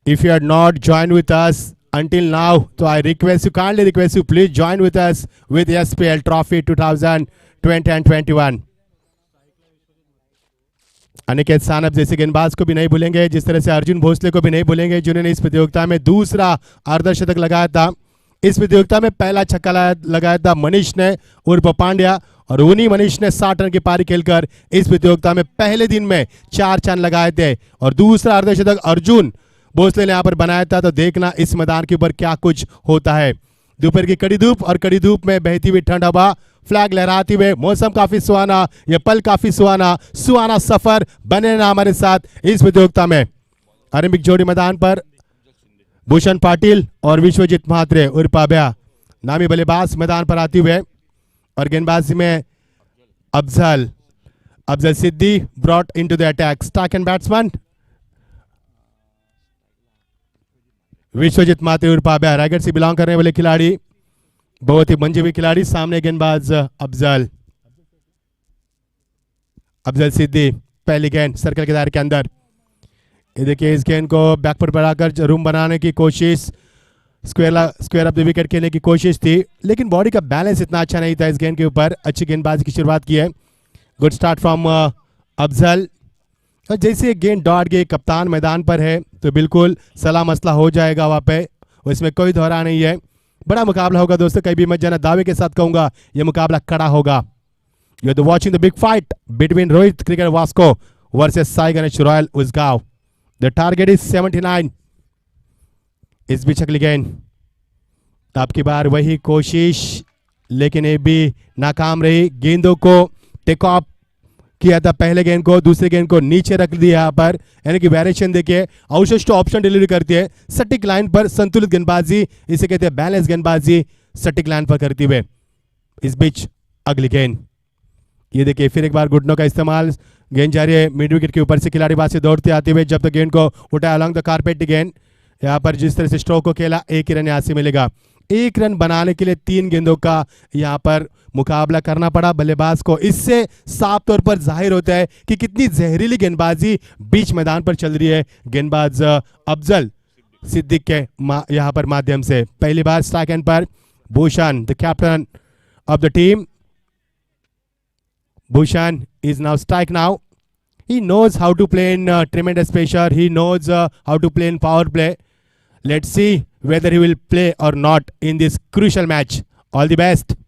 If you are not joined with us until now, so I kindly request you, please join with us with SPL Trophy 2020-21। Aniket Sanap जैसे गेंदबाज को भी नहीं भूलेंगे, जिस तरह से अर्जुन भोसले को भी नहीं भूलेंगे, जिन्होंने इस प्रतियोगिता में दूसरा अर्धशतक लगाया था। इस प्रतियोगिता में पहला छक्का लगाया था मनीष ने उर्फ पांड्या, और उन्हीं मनीष ने 60 रन की पारी खेलकर इस प्रतियोगिता में पहले दिन में 4 चांद लगाए थे और दूसरा अर्धशतक अर्जुन भोसले ने यहाँ पर बनाया था। तो देखना इस मैदान के ऊपर क्या कुछ होता है। दोपहर की कड़ी धूप और कड़ी धूप में बहती हुई ठंड हवा, फ्लैग लहराते हुए, मौसम काफी सुहाना, यह पल काफी सुहाना सफर बने रहना हमारे साथ इस प्रतियोगिता में। आरंभिक जोड़ी मैदान पर भूषण पाटिल और विश्वजीत म्हात्रे उर्फ अभया नामी बल्लेबाज मैदान पर आते हुए और गेंदबाजी में Afzal Siddi brought into the attack. Strike end batsman Vishwajeet Mhatre उर्फ अभया रायगढ़ से बिलोंग करने वाले खिलाड़ी, बहुत ही मंजे हुए खिलाड़ी। सामने गेंदबाज अफजल सिद्दी, पहली गेंद सर्कल के दायरे के अंदर। ये देखिए इस गेंद को बैकफुट बढ़ाकर रूम बनाने की कोशिश, स्क्वायर ऑफ द विकेट खेलने की कोशिश थी, लेकिन बॉडी का बैलेंस इतना अच्छा नहीं था इस गेंद के ऊपर। अच्छी गेंदबाजी की शुरुआत की है, गुड स्टार्ट फ्रॉम अफजल। और जैसे ये गेंद डॉट गई, कप्तान मैदान पर है तो बिल्कुल सलाह मसला हो जाएगा वहाँ पे, इसमें कोई दोहरा नहीं है। बड़ा मुकाबला होगा दोस्तों, कहीं भी मत जाना, दावे के साथ कहूंगा ये मुकाबला कड़ा होगा। You are watching the big fight between Rohit cricket Vasco versus Sai Ganesh royal Usgaon. The target is 79। इस बीच अगली गेंद, आपकी बार वही कोशिश, लेकिन ये भी नाकाम रही। गेंदों को टेक ऑफ किया था, पहले गेंद को, दूसरे गेंद को नीचे रख दिया यहाँ पर, यानी कि वेरिएशन देखिए, अवशिष्ट ऑप्शन डिलीवरी करती है सटीक लाइन पर, संतुलित गेंदबाजी इसे कहते हैं, बैलेंस गेंदबाजी सटीक लाइन पर करती हुए। इस बीच अगली गेंद, ये देखिए फिर एक बार घुटनों का इस्तेमाल, गेंद जा रही है मिड विकेट के ऊपर से, खिलाड़ी बात से दौड़ते आते हुए जब तक गेंद को उठाया अलॉन्ग द कारपेट। गेंद यहाँ पर जिस तरह से स्ट्रोक को खेला, एक ही रन यहाँ से मिलेगा। एक रन बनाने के लिए 3 गेंदों का यहाँ पर मुकाबला करना पड़ा बल्लेबाज को। इससे साफ तौर पर जाहिर होता है कि कितनी जहरीली गेंदबाजी बीच मैदान पर चल रही है गेंदबाज अफजल सिद्दीक के यहाँ पर माध्यम से। पहली बार स्ट्राइक एंड पर Bhushan, the captain of the team, Bhushan is now strike now. He knows how to play in tremendous pressure. He knows how to play in power play. Let's see whether he will play or not in this crucial match. All the best.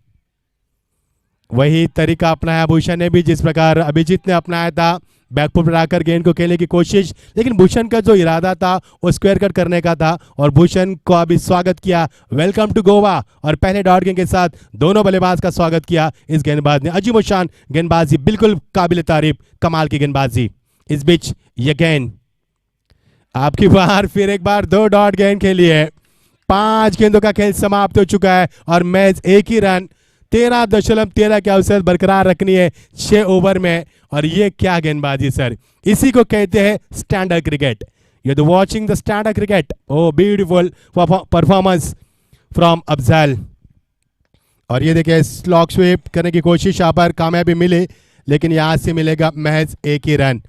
वही तरीका अपनाया भूषण ने भी जिस प्रकार अभिजीत ने अपनाया था, बैकफुट पर आकर गेंद को खेलने की कोशिश, लेकिन भूषण का जो इरादा था वो स्क्वायर कट करने का था और भूषण को अभी स्वागत किया, वेलकम टू गोवा, और पहले डॉट गेंद के साथ दोनों बल्लेबाज का स्वागत किया इस गेंदबाज ने। अजीब शान गेंदबाजी, बिल्कुल काबिल तारीफ, कमाल की गेंदबाजी। इस बीच ये गेंद, आपकी बार फिर एक बार 2 डॉट गेंद खेली है। 5 गेंदों का खेल समाप्त हो चुका है और मैच एक ही रन 13.13 के अवसर बरकरार रखनी है 6 ओवर में। और ये क्या गेंदबाजी सर, इसी को कहते हैं standard cricket. You are watching the standard cricket. Oh beautiful performance from Afzal. और ये देखिए स्लॉग स्वीप करने की कोशिश, यहाँ पर कामयाबी मिली, लेकिन यहाँ से मिलेगा महज एक ही रन।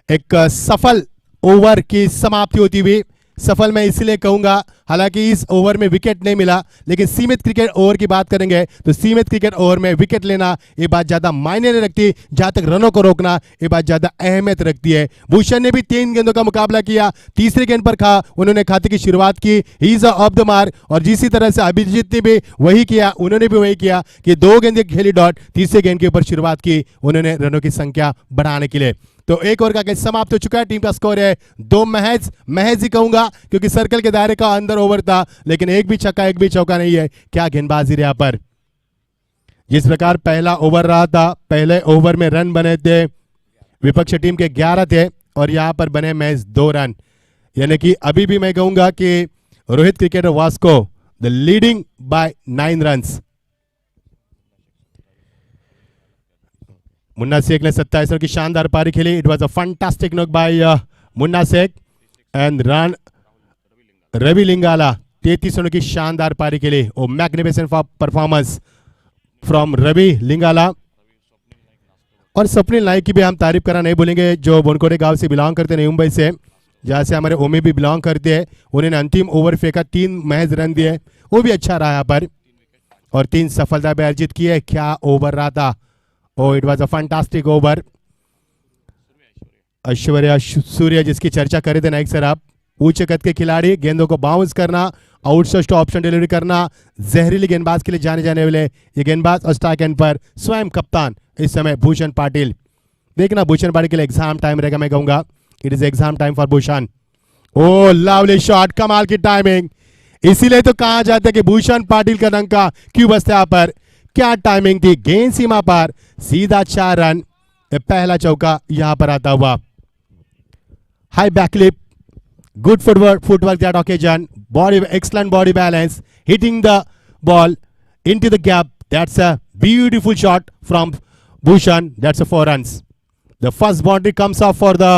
एक सफल ओवर की समाप्ति होती हुई, सफल मैं इसलिए कहूंगा, हालांकि इस ओवर में विकेट नहीं मिला, लेकिन सीमित क्रिकेट ओवर की बात करेंगे तो सीमित क्रिकेट ओवर में विकेट लेना ये बात ज्यादा मायने नहीं रखती, जहां तक रनों को रोकना ये बात ज्यादा अहमियत रखती है। भूषण ने भी 3 गेंदों का मुकाबला किया, तीसरे गेंद पर उन्होंने खाते की शुरुआत की, he is of the mark. और जिसी तरह से अभिजीत ने भी वही किया, उन्होंने भी वही किया कि 2 गेंदें खेली डॉट, तीसरे गेंद के ऊपर शुरुआत की उन्होंने रनों की संख्या बढ़ाने के लिए। तो एक ओवर का खेल समाप्त हो चुका है, टीम का स्कोर है 2 महज ही कहूंगा क्योंकि सर्कल के दायरे का अंदर ओवर था, लेकिन एक भी छक्का एक भी चौका नहीं है। क्या गेंदबाजी रही यहाँ पर, जिस प्रकार पहला ओवर रहा था, पहले ओवर में रन बने थे विपक्ष टीम के 11 थे और यहां पर बने महज 2 रन, यानी कि अभी भी मैं कहूंगा कि Rohit cricket Vasco the leading by 9 runs. Munna Sheikh ने 27 रन की शानदार पारी खेली। It was a fantastic knock by Munna Sheikh and run Ravi Lingala 33 रनों की शानदार पारी खेली। Oh magnificent performance from Ravi Lingala. और स्वप्निल नाइक की भी हम तारीफ करना नहीं भूलेंगे, जो बोनकोटे गांव से बिलोंग करते हैं, मुंबई से, जहाँ से हमारे ओमी भी बिलोंग करते हैं। उन्होंने अंतिम ओवर फेंका, 3 महज रन दिए, वो भी अच्छा रहा यहाँ पर, और 3 सफलता भी अर्जित की है। क्या ओवर रहा था, oh it was a fantastic over. Aishwarya Surya जिसकी चर्चा करे थे नाइक सर आप, ऊंचे कद के खिलाड़ी, गेंदों को बाउंस करना, आउटसोर्स टू ऑप्शन डिलीवरी करना, जहरीली गेंदबाज के लिए जाने जाने वाले ये गेंदबाज और स्ट्राइक एंड पर स्वयं कप्तान इस समय भूषण पाटिल। देखना भूषण पाटिल के लिए एग्जाम टाइम रहेगा, मैं कहूंगा it is exam time for Bhushan. Oh lovely shot, कमाल की टाइमिंग, इसीलिए तो कहा जाता है कि भूषण पाटिल का डंका क्यों बजता है। यहाँ पर क्या टाइमिंग थी, गेंद सीमा पर, सीधा 4 रन, पहला चौका यहां पर आता हुआ। High backlift, good footwork that occasion, excellent body balance, hitting the ball into the gap. That's a beautiful shot from Bhushan. That's a 4 runs. The first boundary comes off for the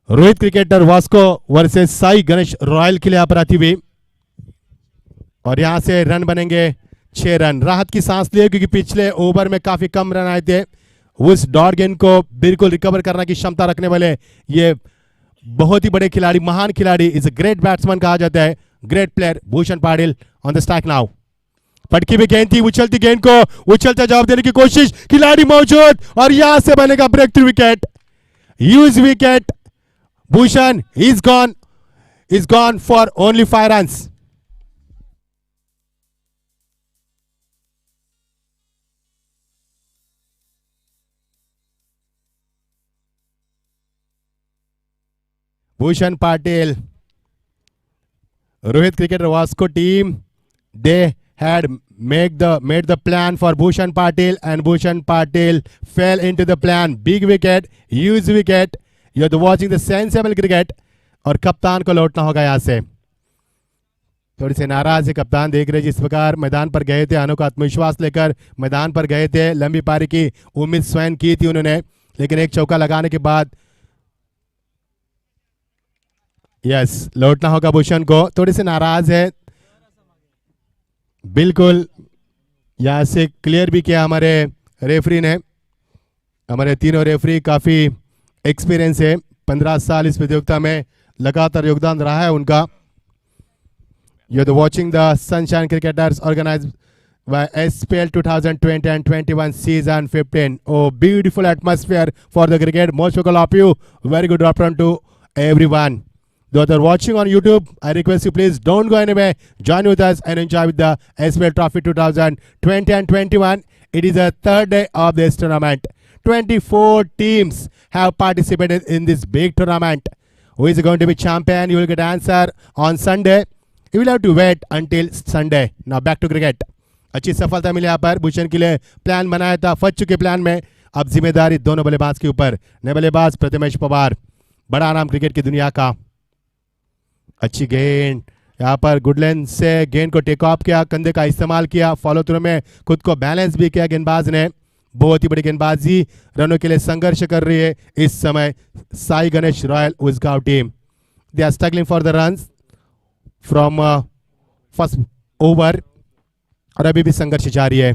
Rohit cricketer Vasco versus Sai Ganesh royal के लिए यहाँ पर आती हुई, और यहां से रन बनेंगे 6 रन। राहत की सांस लिए क्योंकि पिछले ओवर में काफी कम रन आए थे। उस डॉट गेंद को बिल्कुल रिकवर करने की क्षमता रखने वाले ये बहुत ही बड़े खिलाड़ी, महान खिलाड़ी, इज अ ग्रेट बैट्समैन कहा जाता है, great player Bhushan Patil on the strike now. पटकी भी गेंद थी, उछलती गेंद को उछलता जवाब देने की कोशिश, खिलाड़ी मौजूद और यहां से बनेगा break through wicket, huge wicket. Bhushan is gone for only 5 runs. Bhushan Patil, Rohit Cricketer Vasco team, they had made the plan for Bhushan Patil, and Bhushan Patil fell into the plan. Big wicket, huge wicket. You're watching the sensible cricket. और कप्तान को लौटना होगा यहाँ से। थोड़ी से नाराज है कप्तान, देख रहे जिस प्रकार मैदान पर गए थे, अनोखा आत्मविश्वास लेकर मैदान पर गए थे, लंबी पारी की उम्मीद स्वयं की थी उन्होंने, लेकिन एक चौका लगाने के बाद यस लौटना होगा भूषण को। थोड़े से नाराज है, बिल्कुल यहां से क्लियर भी किया हमारे रेफरी ने। हमारे तीनों रेफरी काफी एक्सपीरियंस है, 15 साल इस प्रतियोगिता में लगातार योगदान रहा है उनका। You are watching the sunshine cricketers organized by SPL 2020 and 21 season 15. Oh, beautiful atmosphere for the cricket. Most of you, very good afternoon to everyone. Those are watching on YouTube, I request you please don't go anywhere. Join with us and enjoy with the SPL Trophy 2020 and 21. It is the third day of this tournament. 24 teams have participated in this big tournament. Who is going to be champion? You will get answer on Sunday. You will have to wait until Sunday. Now back to cricket. अच्छी सफलता मिली यहाँ पर भूषण के लिए। प्लान बनाया था, फंस चुके प्लान में। अब जिम्मेदारी दोनों बल्लेबाज के ऊपर। नए बल्लेबाज प्रथमेश पवार, बड़ा नाम क्रिकेट की दुनिया का। अच्छी गेंद यहाँ पर गुडलैंड से गेंद को टेक ऑफ किया, कंधे का इस्तेमाल किया, फॉलो थ्रू में खुद को बैलेंस भी किया गेंदबाज ने। बहुत ही बड़ी गेंदबाजी, रनों के लिए संघर्ष कर रही है इस समय Sai Ganesh royal Usgaon team. They are struggling for the runs from first over और अभी भी संघर्ष जारी है।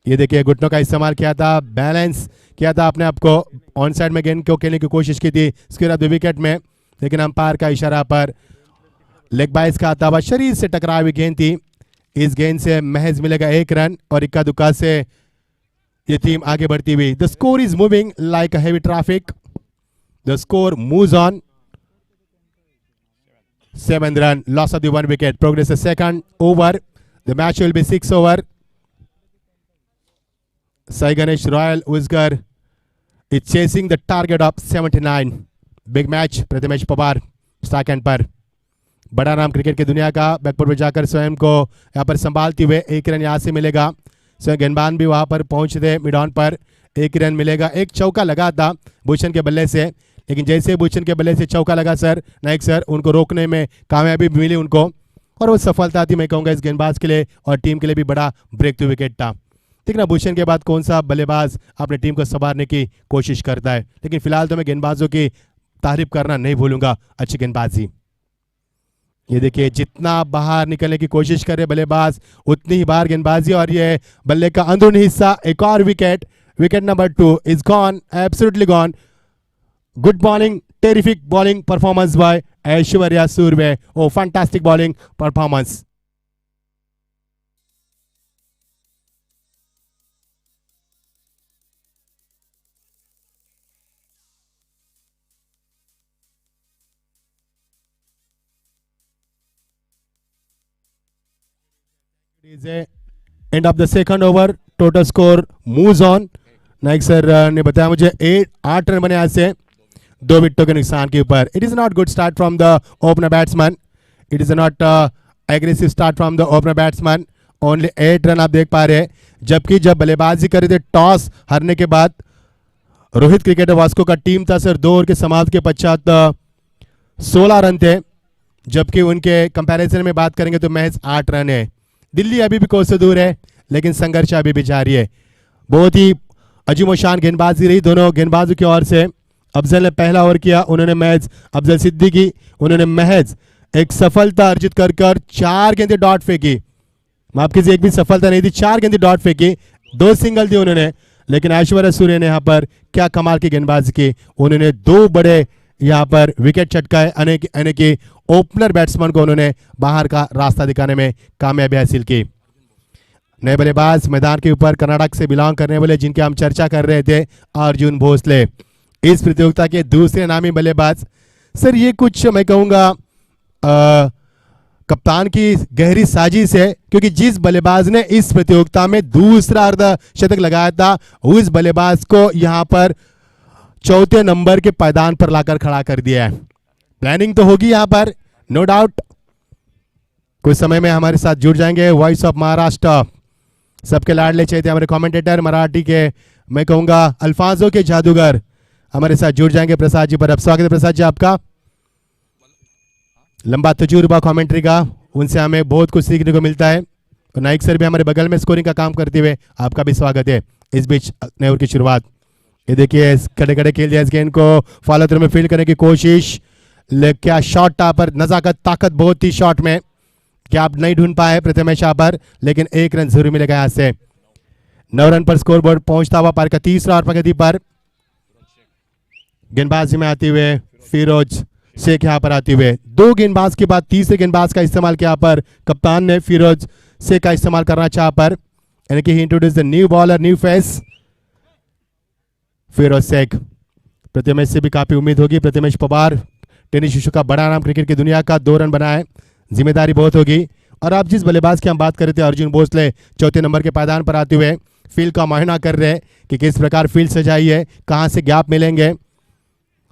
ये देखिए घुटनों का इस्तेमाल किया था, बैलेंस किया था अपने आप को, ऑन साइड में गेंद को खेलने की कोशिश की थी स्क्वायर ऑफ द विकेट में, लेकिन अंपायर का इशारा पर लेग बाइस का आता हुआ शरीर से टकराई हुई गेंद थी। इस गेंद से महज मिलेगा 1 रन और इक्का दुक्का से ये टीम आगे बढ़ती हुई। The score is moving like a heavy traffic. The score moves on. 7 run, loss of the 1 wicket. Progress the second over. The match will be 6 over. Sai Ganesh Royal Uzgar is chasing the target of 79. Big match. Prathamesh Pawar strike and पर, बड़ा नाम क्रिकेट की दुनिया का, बैकफुट पर जाकर स्वयं को यहाँ पर संभालते हुए 1 रन यहाँ से मिलेगा। स्वयं गेंदबाज भी वहाँ पर पहुँचते मिड ऑन पर, 1 रन मिलेगा। एक चौका लगा था भूषण के बल्ले से, लेकिन जैसे भूषण के बल्ले से चौका लगा सर नाइक सर, उनको रोकने में कामयाबी मिली उनको, और वो सफलता थी मैं कहूँगा इस गेंदबाज के लिए और टीम के लिए भी बड़ा ब्रेक थ्रू विकेट था। देखना भूषण के बाद कौन सा बल्लेबाज अपनी टीम को संभालने की कोशिश करता है, लेकिन फिलहाल तो मैं गेंदबाजों की तारीफ करना नहीं भूलूंगा, अच्छी गेंदबाजी। ये देखिए जितना बाहर निकलने की कोशिश करे बल्लेबाज उतनी ही बाहर गेंदबाजी, और ये बल्ले का अंदरूनी हिस्सा, एक और wicket, wicket number 2 is gone, absolutely gone. Good bowling, terrific bowling performance by Aishwarya Surve. Oh, fantastic bowling performance. is a end of the second over. Total score moves on. Naik sir ने बताया मुझे 8 रन बने आज से 2 विकेटों के नुकसान के ऊपर. It is not good start from the opener batsman. It is not aggressive start from the opener batsman. Only 8 run आप देख पा रहे हैं. जबकि जब बल्लेबाजी करे थे टॉस हारने के बाद रोहित क्रिकेटर वास्को का टीम था सर 2 ओवर के समाप्त के पश्चात 16 रन थे. जबकि उनके कंपैरिजन में बात करेंगे तो महज 8 रन है. दिल्ली अभी भी कोस से दूर है लेकिन संघर्ष अभी भी जारी है. बहुत ही अजीमोशान गेंदबाजी रही दोनों गेंदबाजों की ओर से. अफजल ने पहला ओवर किया. उन्होंने महज अफजल सिद्दीकी उन्होंने महज एक सफलता अर्जित कर 4 गेंदें डॉट फेंकी. माफ कीजिए, एक भी सफलता नहीं थी, 4 गेंदें डॉट फेंकी. 2 सिंगल दी उन्होंने. लेकिन ऐश्वर्या सूर्य ने यहाँ पर क्या कमाल की गेंदबाजी की. उन्होंने 2 बड़े यहाँ पर विकेट चटकाए. यानी कि ओपनर बैट्समैन को उन्होंने बाहर का रास्ता दिखाने में कामयाबी हासिल की. नए बल्लेबाज मैदान के ऊपर कर्नाटक से बिलोंग करने वाले जिनकी हम चर्चा कर रहे थे अर्जुन भोसले, इस प्रतियोगिता के दूसरे नामी बल्लेबाज. सर ये कुछ मैं कहूँगा कप्तान की गहरी साजिश है, क्योंकि जिस बल्लेबाज ने इस प्रतियोगिता में दूसरा अर्धशतक लगाया था उस बल्लेबाज को यहाँ पर चौथे नंबर के पायदान पर लाकर खड़ा कर दिया है. प्लानिंग तो होगी यहाँ पर, नो डाउट. कुछ समय में हमारे साथ जुड़ जाएंगे वॉइस ऑफ महाराष्ट्र, सबके लाडले चहेते हमारे कमेंटेटर मराठी के मैं कहूँगा अल्फाजों के जादूगर हमारे साथ जुड़ जाएंगे प्रसाद जी पर. अब स्वागत है प्रसाद जी आपका. लंबा तजुर्बा कमेंट्री का, उनसे हमें बहुत कुछ सीखने को मिलता है. और नाइक सर भी हमारे बगल में स्कोरिंग का काम करते हुए आपका भी स्वागत है. इस बीच नए ओवर की शुरुआत. ये देखिए खड़े खड़े खेल दिया इस गेंद को फॉलो थ्रू में फील्ड करने की कोशिश. क्या शॉट था पर नजाकत ताकत बहुत थी शॉट में. क्या आप नहीं ढूंढ पाए प्रथमेश पर, लेकिन 1 रन जरूर मिलेगा यहाँ से. 9 रन पर स्कोर बोर्ड पहुंचता हुआ पार का तीसरा और प्रगति पर. गेंदबाजी में आते हुए फिरोज शेख यहाँ पर आते हुए 2 गेंदबाज के बाद तीसरे गेंदबाज का इस्तेमाल किया पर कप्तान ने फिरोज शेख का इस्तेमाल करना चाहा पर, यानी कि he introduce the new bowler new face Firoz Sheikh. Prathamesh से भी काफी उम्मीद होगी. प्रथमेश पवार टेनिस शिशु का बड़ा नाम क्रिकेट की दुनिया का, 2 रन बनाए, जिम्मेदारी बहुत होगी. और आप जिस बल्लेबाज की हम बात कर रहे थे अर्जुन भोसले चौथे नंबर के पायदान पर आते हुए फील्ड का मुआयना कर रहे हैं कि किस प्रकार फील्ड सजाई है, कहां से गैप मिलेंगे.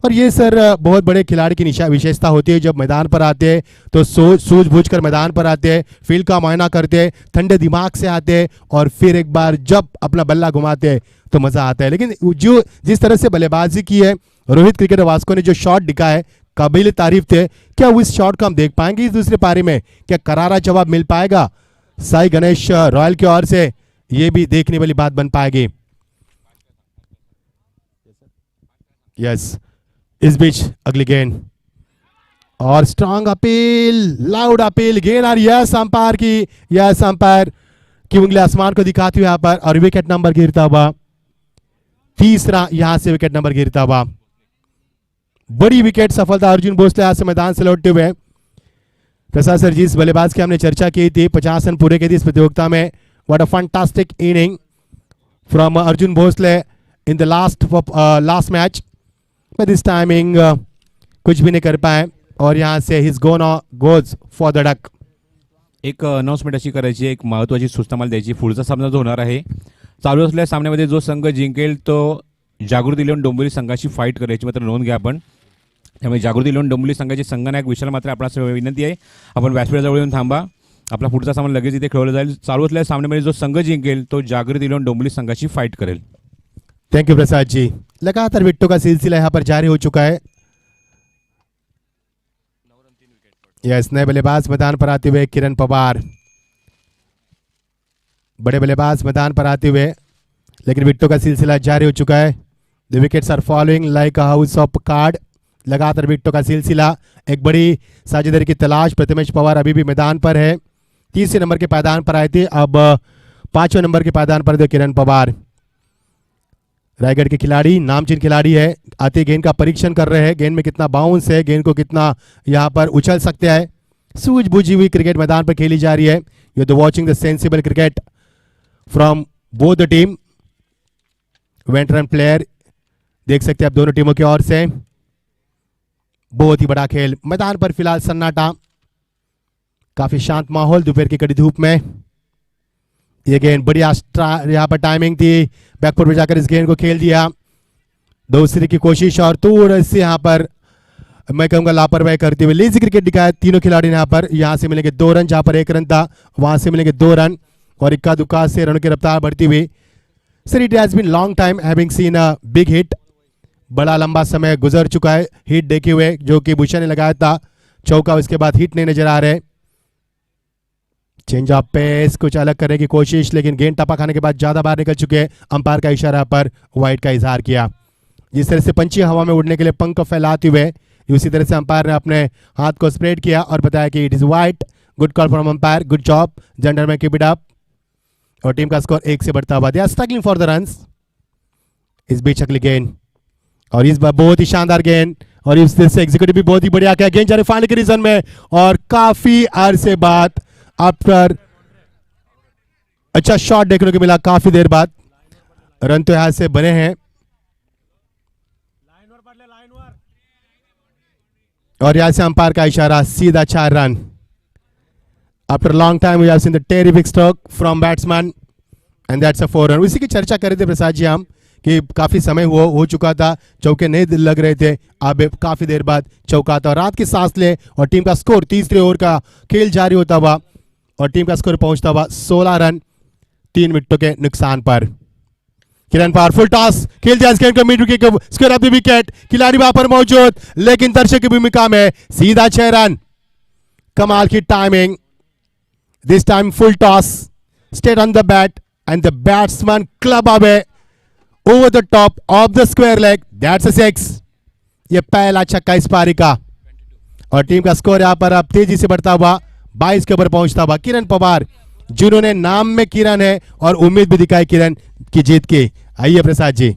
और ये सर बहुत बड़े खिलाड़ी की विशेषता होती है. जब मैदान पर आते हैं तो सूझबूझ कर मैदान पर आते हैं, फील्ड का मुआयना करते हैं, ठंडे दिमाग से आते हैं और फिर एक बार जब अपना बल्ला घुमाते हैं तो मजा आता है. लेकिन जो जिस तरह से बल्लेबाजी की है रोहित क्रिकेटर वास्को ने, जो शॉट दिखाया है काबिल तारीफ थे. क्या उस शॉट को हम देख पाएंगे इस दूसरे पारी में? क्या करारा जवाब मिल पाएगा साई गणेश रॉयल की ओर से? ये भी देखने वाली बात बन पाएगी. यस, इस बीच अगली गेंद और स्ट्रांग अपील, लाउड अपील. गेंद और यस अंपायर की उंगली आसमान को दिखाती हुई यहाँ पर, और विकेट नंबर गिरता हुआ तीसरा, यहां से विकेट नंबर गिरता हुआ. बड़ी विकेट सफलता अर्जुन भोसले यहां से मैदान से लौटते हुए. प्रसाद सर जी, इस बल्लेबाज की हमने चर्चा की थी, 50 रन पूरे किए थे इस प्रतियोगिता में. What a fantastic inning from Arjun Bhosle in the last match. But this timing कुछ भी नहीं कर पाए और यहां से his goes for the duck. एक अनाउन्समेंट अशी करायची, एक महत्त्वाची सूचना मला द्यायची. पुढचा सामना जो होणार आहे, चालू असलेल्या सामन्यामध्ये जो संघ जिंकेल तो जागृती इलेव्हन डोंबिवली संघाची फाईट करायची, मात्र नोंद घ्या आपण. त्यामुळे जागृती इलेव्हन डोंबिवली संघाचे संघनायक विशाल मात्र आपणास विनंती आहे, आपण व्यासपीठाजवळ येऊन थांबा. आपला पुढचा सामना लगेच इथे खेळवला जाईल. चालू असलेल्या सामन्यामध्ये जो संघ जिंकेल तो जागृती इलेव्हन डोंबिवली संघाची फाईट करेल. Thank you Prasad ji. लगातार विकेटों का सिलसिला यहाँ पर जारी हो चुका है. यस, नए बल्लेबाज मैदान पर आते हुए किरण पवार, बड़े बल्लेबाज मैदान पर आते हुए, लेकिन विकेटों का सिलसिला जारी हो चुका है. The wickets are following like a house of card. लगातार विकेटों का सिलसिला, एक बड़ी साझेदारी की तलाश. प्रथमेश पवार अभी भी मैदान पर है, तीसरे नंबर के पायदान पर आए थे, अब 5वें नंबर के पायदान पर थे किरण पवार. रायगढ़ के खिलाड़ी, नामचीन खिलाड़ी है, आते गेंद का परीक्षण कर रहे हैं. गेंद में कितना बाउंस है, गेंद को कितना यहाँ पर उछल सकते हैं. सूझबूझी हुई क्रिकेट मैदान पर खेली जा रही है. You are watching the sensible cricket from both the team. Veteran player देख सकते हैं आप दोनों टीमों की ओर से. बहुत ही बड़ा खेल. मैदान पर फिलहाल सन्नाटा, काफी शांत माहौल दोपहर की कड़ी धूप में. ये गेंद बढ़िया यहाँ पर टाइमिंग थी, बैकफुट पे जाकर इस गेंद को खेल दिया। दूसरे की कोशिश और थोड़ा सी यहाँ पर मैं कहूँगा लापरवाही करते हुए लेजी क्रिकेट दिखाया तीनों खिलाड़ी ने। यहाँ से मिलेंगे 2 रन, जहाँ पर 1 रन था वहां से मिलेंगे 2 रन और इक्का दुक्का से रनों की रफ्तार बढ़ती हुई। Sir it has been long time having seen a big hit. बड़ा लंबा समय गुजर चुका है हिट देखे हुए, जो कि बुशा ने लगाया था चौका, उसके बाद हिट नहीं नजर आ रहे। चेंज ऑफ पेस कुछ अलग करने की कोशिश, लेकिन गेंद टपा खाने के बाद ज्यादा बाहर निकल चुके। अंपायर का इशारा पर वाइड का इजहार किया। जिस तरह से पंछी हवा में उड़ने के लिए पंख फैलाते हुए, उसी तरह से अंपायर ने अपने हाथ को स्प्रेड किया और बताया कि it is wide. Good call from umpire, good job gentleman, keep it up. और टीम का स्कोर 1 से बढ़ता हुआ। They are struggling for the runs. इस बीच अगली गेंद और इस बार बहुत ही शानदार गेंद और इस तरह से एग्जीक्यूटिव भी बहुत ही बढ़िया किया। गेंद जा रही फाइनल के रीजन में और काफी अरसे बाद आफ्टर अच्छा शॉट देखने को मिला, काफी देर बाद रन तो यहां से बने हैं। और यहां से अंपायर का इशारा, सीधा 4 run. After long time we have seen the terrific stroke from batsman and that's a 4 run. उसी की चर्चा कर रहे थे प्रसाद जी हम कि काफी समय हो चुका था, चौके नहीं लग रहे थे, अब काफी देर बाद चौका था। रात की सांस ले और टीम का स्कोर तीसरे ओवर का खेल जारी होता हुआ और टीम का स्कोर पहुंचता हुआ 16 रन 3 विकेटों के नुकसान पर। किरण पवार फुल टॉस खेल दिया, गेंद को mid wicket square of the wicket, खिलाड़ी वहां पर मौजूद लेकिन दर्शक की भूमिका में सीधा 6 रन। कमाल की timing, this time full toss state on the bat and the batsman club away over the top of the square leg, that's a 6। ये पहला छक्का इस पारी का और टीम का स्कोर यहां पर अब तेजी से बढ़ता हुआ 22 के ऊपर पहुंचता हुआ। किरण पवार जिन्होंने नाम में किरण है और उम्मीद भी दिखाई किरण की जीत की। आइए प्रसाद जी।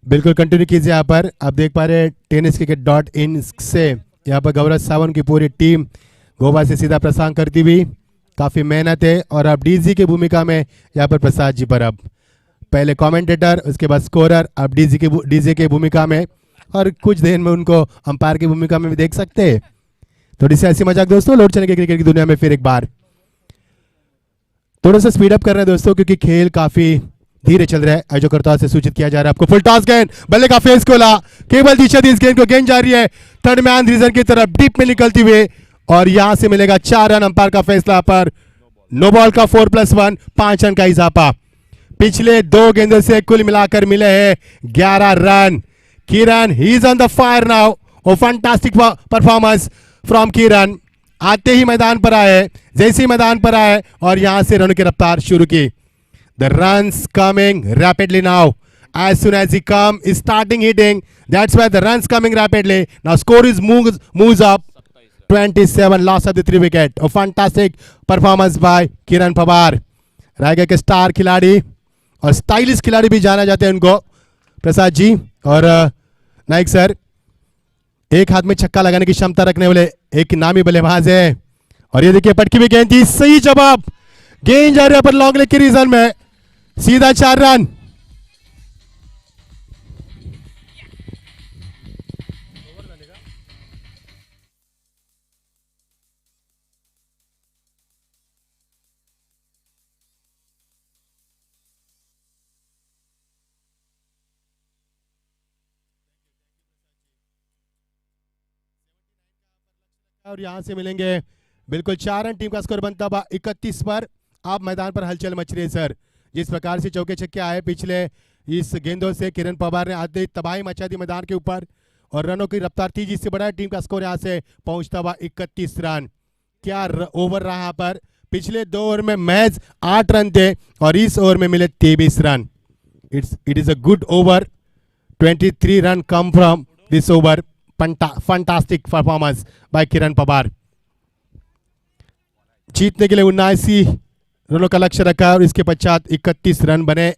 बिल्कुल कंटिन्यू कीजिए। यहाँ पर आप देख पा रहे हैं tenniscricket.in से यहाँ पर गौरव सावंत की पूरी टीम गोवा से सीधा प्रसारण करती हुई, काफ़ी मेहनत है। और अब डीजी की भूमिका में यहाँ पर प्रसाद जी पर अब पहले कमेंटेटर, उसके बाद स्कोरर, अब डीजे की भूमिका में और कुछ देर में उनको अंपायर की भूमिका में भी देख सकते हैं। थोड़ी सी ऐसी मजाक दोस्तों, लौट चलेंगे क्रिकेट की दुनिया में फिर एक बार। थोड़ा सा स्पीड अप कर रहे हैं दोस्तों क्योंकि खेल काफी धीरे चल रहा है। आयोजकर्ता से सूचित किया जा रहा है आपको। फुल टॉस गेंद, बल्ले का फेस खोला, केवल दिशा दी इस गेंद को, गेंद जा रही है थर्ड मैन रीजन की तरफ डीप में निकलती हुए और यहां से मिलेगा 4 रन। अंपायर का फैसला पर नो बॉल का 4+1 5 रन का इजाफा। पिछले 2 गेंदों से कुल मिलाकर मिले हैं 11 run. Kiran he is on the fire now. Oh fantastic performance from Kiran. आते ही मैदान पर आए, जैसे ही मैदान पर आए और यहां से रनों की रफ्तार शुरू की। The runs coming rapidly now. As soon as he is starting hitting, that's why the runs coming rapidly. Now score is moves up. 27 loss of the 3 wicket. A fantastic performance by Kiran Pawar. Raigarh के स्टार खिलाड़ी और स्टाइलिश खिलाड़ी भी जाना जाते हैं उनको, प्रसाद जी और नाइक सर। एक हाथ में छक्का लगाने की क्षमता रखने वाले एक नामी बल्लेबाज है। और ये देखिए पटकी भी गेंद थी, सही जवाब। गेंद जा रही है पर लॉन्ग लेग के रीजन में, सीधा 4 रन। और यहां से मिलेंगे बिल्कुल 4 रन। टीम का स्कोर बनता हुआ 31 पर। आप मैदान पर हलचल मच रही है सर। जिस प्रकार से चौके छक्के आए पिछले इस गेंदों से, किरण पवार ने आते तबाही मचा दी मैदान के ऊपर और रनों की रफ्तार तेजी से बढ़ाई। टीम का स्कोर यहां से पहुंचता हुआ 31 रन। क्या ओवर रहा यहाँ पर? पिछले 2 ओवर में मैच 8 रन थे और इस ओवर में मिले 23 run. It is a good over 23 run come from this over. Fantastic performance by किरण पवार. जीतने के लिए 79 रनों का लक्ष्य रखा और इसके पश्चात 31 रन बने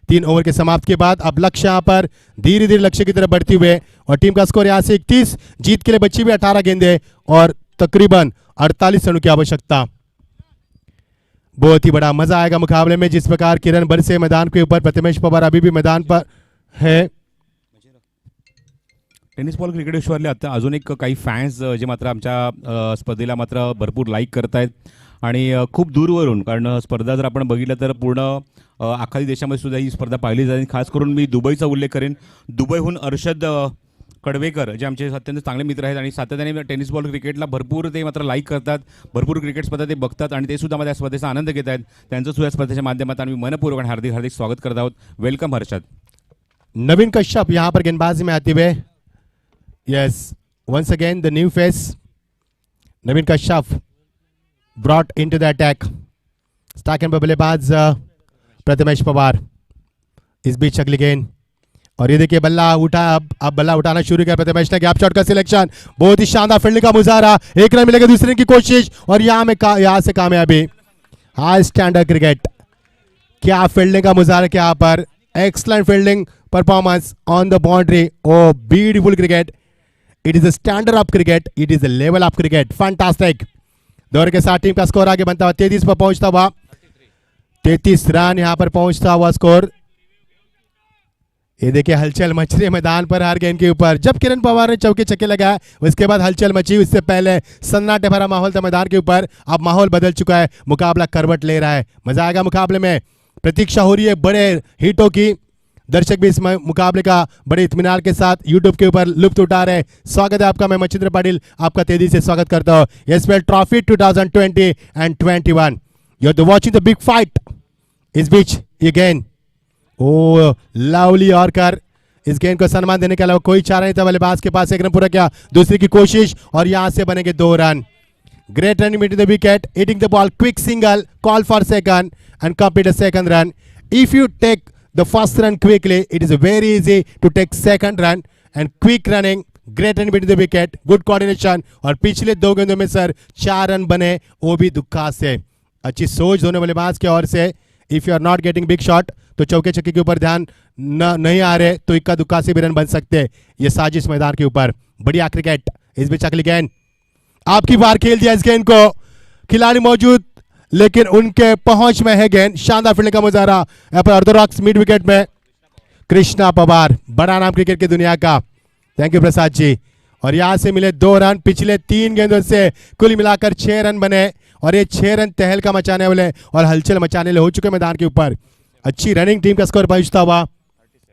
3 ओवर के समाप्त के बाद. अब लक्ष्य यहाँ पर धीरे धीरे लक्ष्य की तरफ बढ़ते हुए और टीम का स्कोर यहाँ से 31. जीत के लिए बची हुई 18 गेंदें और तकरीबन 48 रनों की आवश्यकता. बहुत ही बड़ा मजा आएगा मुकाबले में. जिस प्रकार किरण बरसे मैदान के ऊपर, प्रतिमेश पवार अभी भी मैदान पर है. टेनिस बॉल क्रिकेट विश्वातले आता अजून एक काही फॅन्स जे मात्र आमच्या स्पर्धेला मात्र भरपूर लाईक करतायत आणि खूप दूरवरून, कारण स्पर्धा जर आपण बघितलं तर पूर्ण आखाती देशामध्ये सुद्धा ही स्पर्धा पाहिली जाते. खास करून मी दुबईचा उल्लेख करेन. दुबईहून अर्षद कडवेकर जे आमचे अत्यंत चांगले मित्र आहेत आणि सातत्याने टेनिस बॉल क्रिकेटला भरपूर ते मात्र लाईक करतात, भरपूर क्रिकेट स्पर्धा ते बघतात आणि ते सुद्धा माझ्या स्पर्धेचा आनंद घेत आहेत. त्यांचं सुद्धा स्पर्धेच्या माध्यमातून आम्ही मनपूर्वक आणि हार्दिक हार्दिक स्वागत करत आहोत. वेलकम हर्षद. नवीन कश्यप यहाँ पर गेंदबाजी में आते हुए. Yes, once again the new face, Naveen Kashyap brought into the attack. Stacking पर बल्लेबाज प्रतिमेश पवार. इस बीच अगली गेंद और ये देखिए बल्ला उठा. अब बल्ला उठाना शुरू किया प्रतिमेश ने. गैप शॉट का सिलेक्शन, बहुत ही शानदार फील्डिंग का मुजाहरा. एक रन मिलेगा, दूसरे रन की कोशिश और यहाँ से कामयाबी. हाई स्टैंडर्ड क्रिकेट, क्या फील्डिंग का मुजाहरा किया यहाँ पर. Excellent fielding performance on the boundary. O beautiful cricket. It is a standard of cricket. It is a level of cricket. Fantastic. दौर के साथ टीम का स्कोर आगे बनता हुआ 33 पर पहुंचता हुआ. 33 रन यहां पर पहुंचता हुआ स्कोर. ये देखिए हलचल मच रही है मैदान पर हर गेंद के ऊपर. जब किरण पवार ने चौके छक्के लगाया उसके बाद हलचल मची. उससे पहले सन्नाटे भरा माहौल था मैदान के ऊपर. अब माहौल बदल चुका है, मुकाबला करवट ले रहा है. मजा आएगा मुकाबले में. प्रतीक्षा हो रही है बड़े हिटों की. दर्शक भी इस मुकाबले का बड़े इत्मीनान के साथ यूट्यूब के ऊपर लुत्फ उठा रहे हैं. स्वागत है आपका. मैं मचिंद्र पाटिल आपका तेजी से स्वागत करता हूं. SPL trophy 2020 and 21. You are watching the big fight. इस बीच ये गेंद, ओ लवली यॉर्कर. इस गेंद को सम्मान देने के अलावा कोई चारा नहीं था बल्लेबाज के पास. एक रन पूरा किया, दूसरी की कोशिश और यहां से बनेंगे 2 run. Great running between the wicket, hitting the ball, quick single, call for second and complete a second run. If you take the first run quickly, it is very easy to take second run. And quick running, great run between the wicket, good coordination. और पिछले 2 गेंदों में सर 4 रन बने, वो भी दुक्का से. अच्छी सोच दोनों बल्लेबाज की ओर से. If you are not getting big shot तो चौके छक्के के ऊपर ध्यान नहीं आ रहे तो इक्का दुक्का से भी रन बन सकते. ये साजिश मैदान के ऊपर. बढ़िया क्रिकेट. इस बीच अगली गेंद, आपकी बार खेल दिया इस गेंद को. खिलाड़ी मौजूद लेकिन उनके पहुंच में है गेंद. शानदार फील्डिंग का मुजाहरा यहाँ पर ऑर्थोडॉक्स मिड विकेट में. कृष्णा पवार, बड़ा नाम क्रिकेट की दुनिया का. Thank you Prasad ji. और यहां से मिले 2 रन. पिछले 3 गेंदों से कुल मिलाकर 6 रन बने और ये 6 रन तहलका मचाने वाले और हलचल मचाने वाले हो चुके मैदान के ऊपर. अच्छी रनिंग. टीम का स्कोर पहुंचता हुआ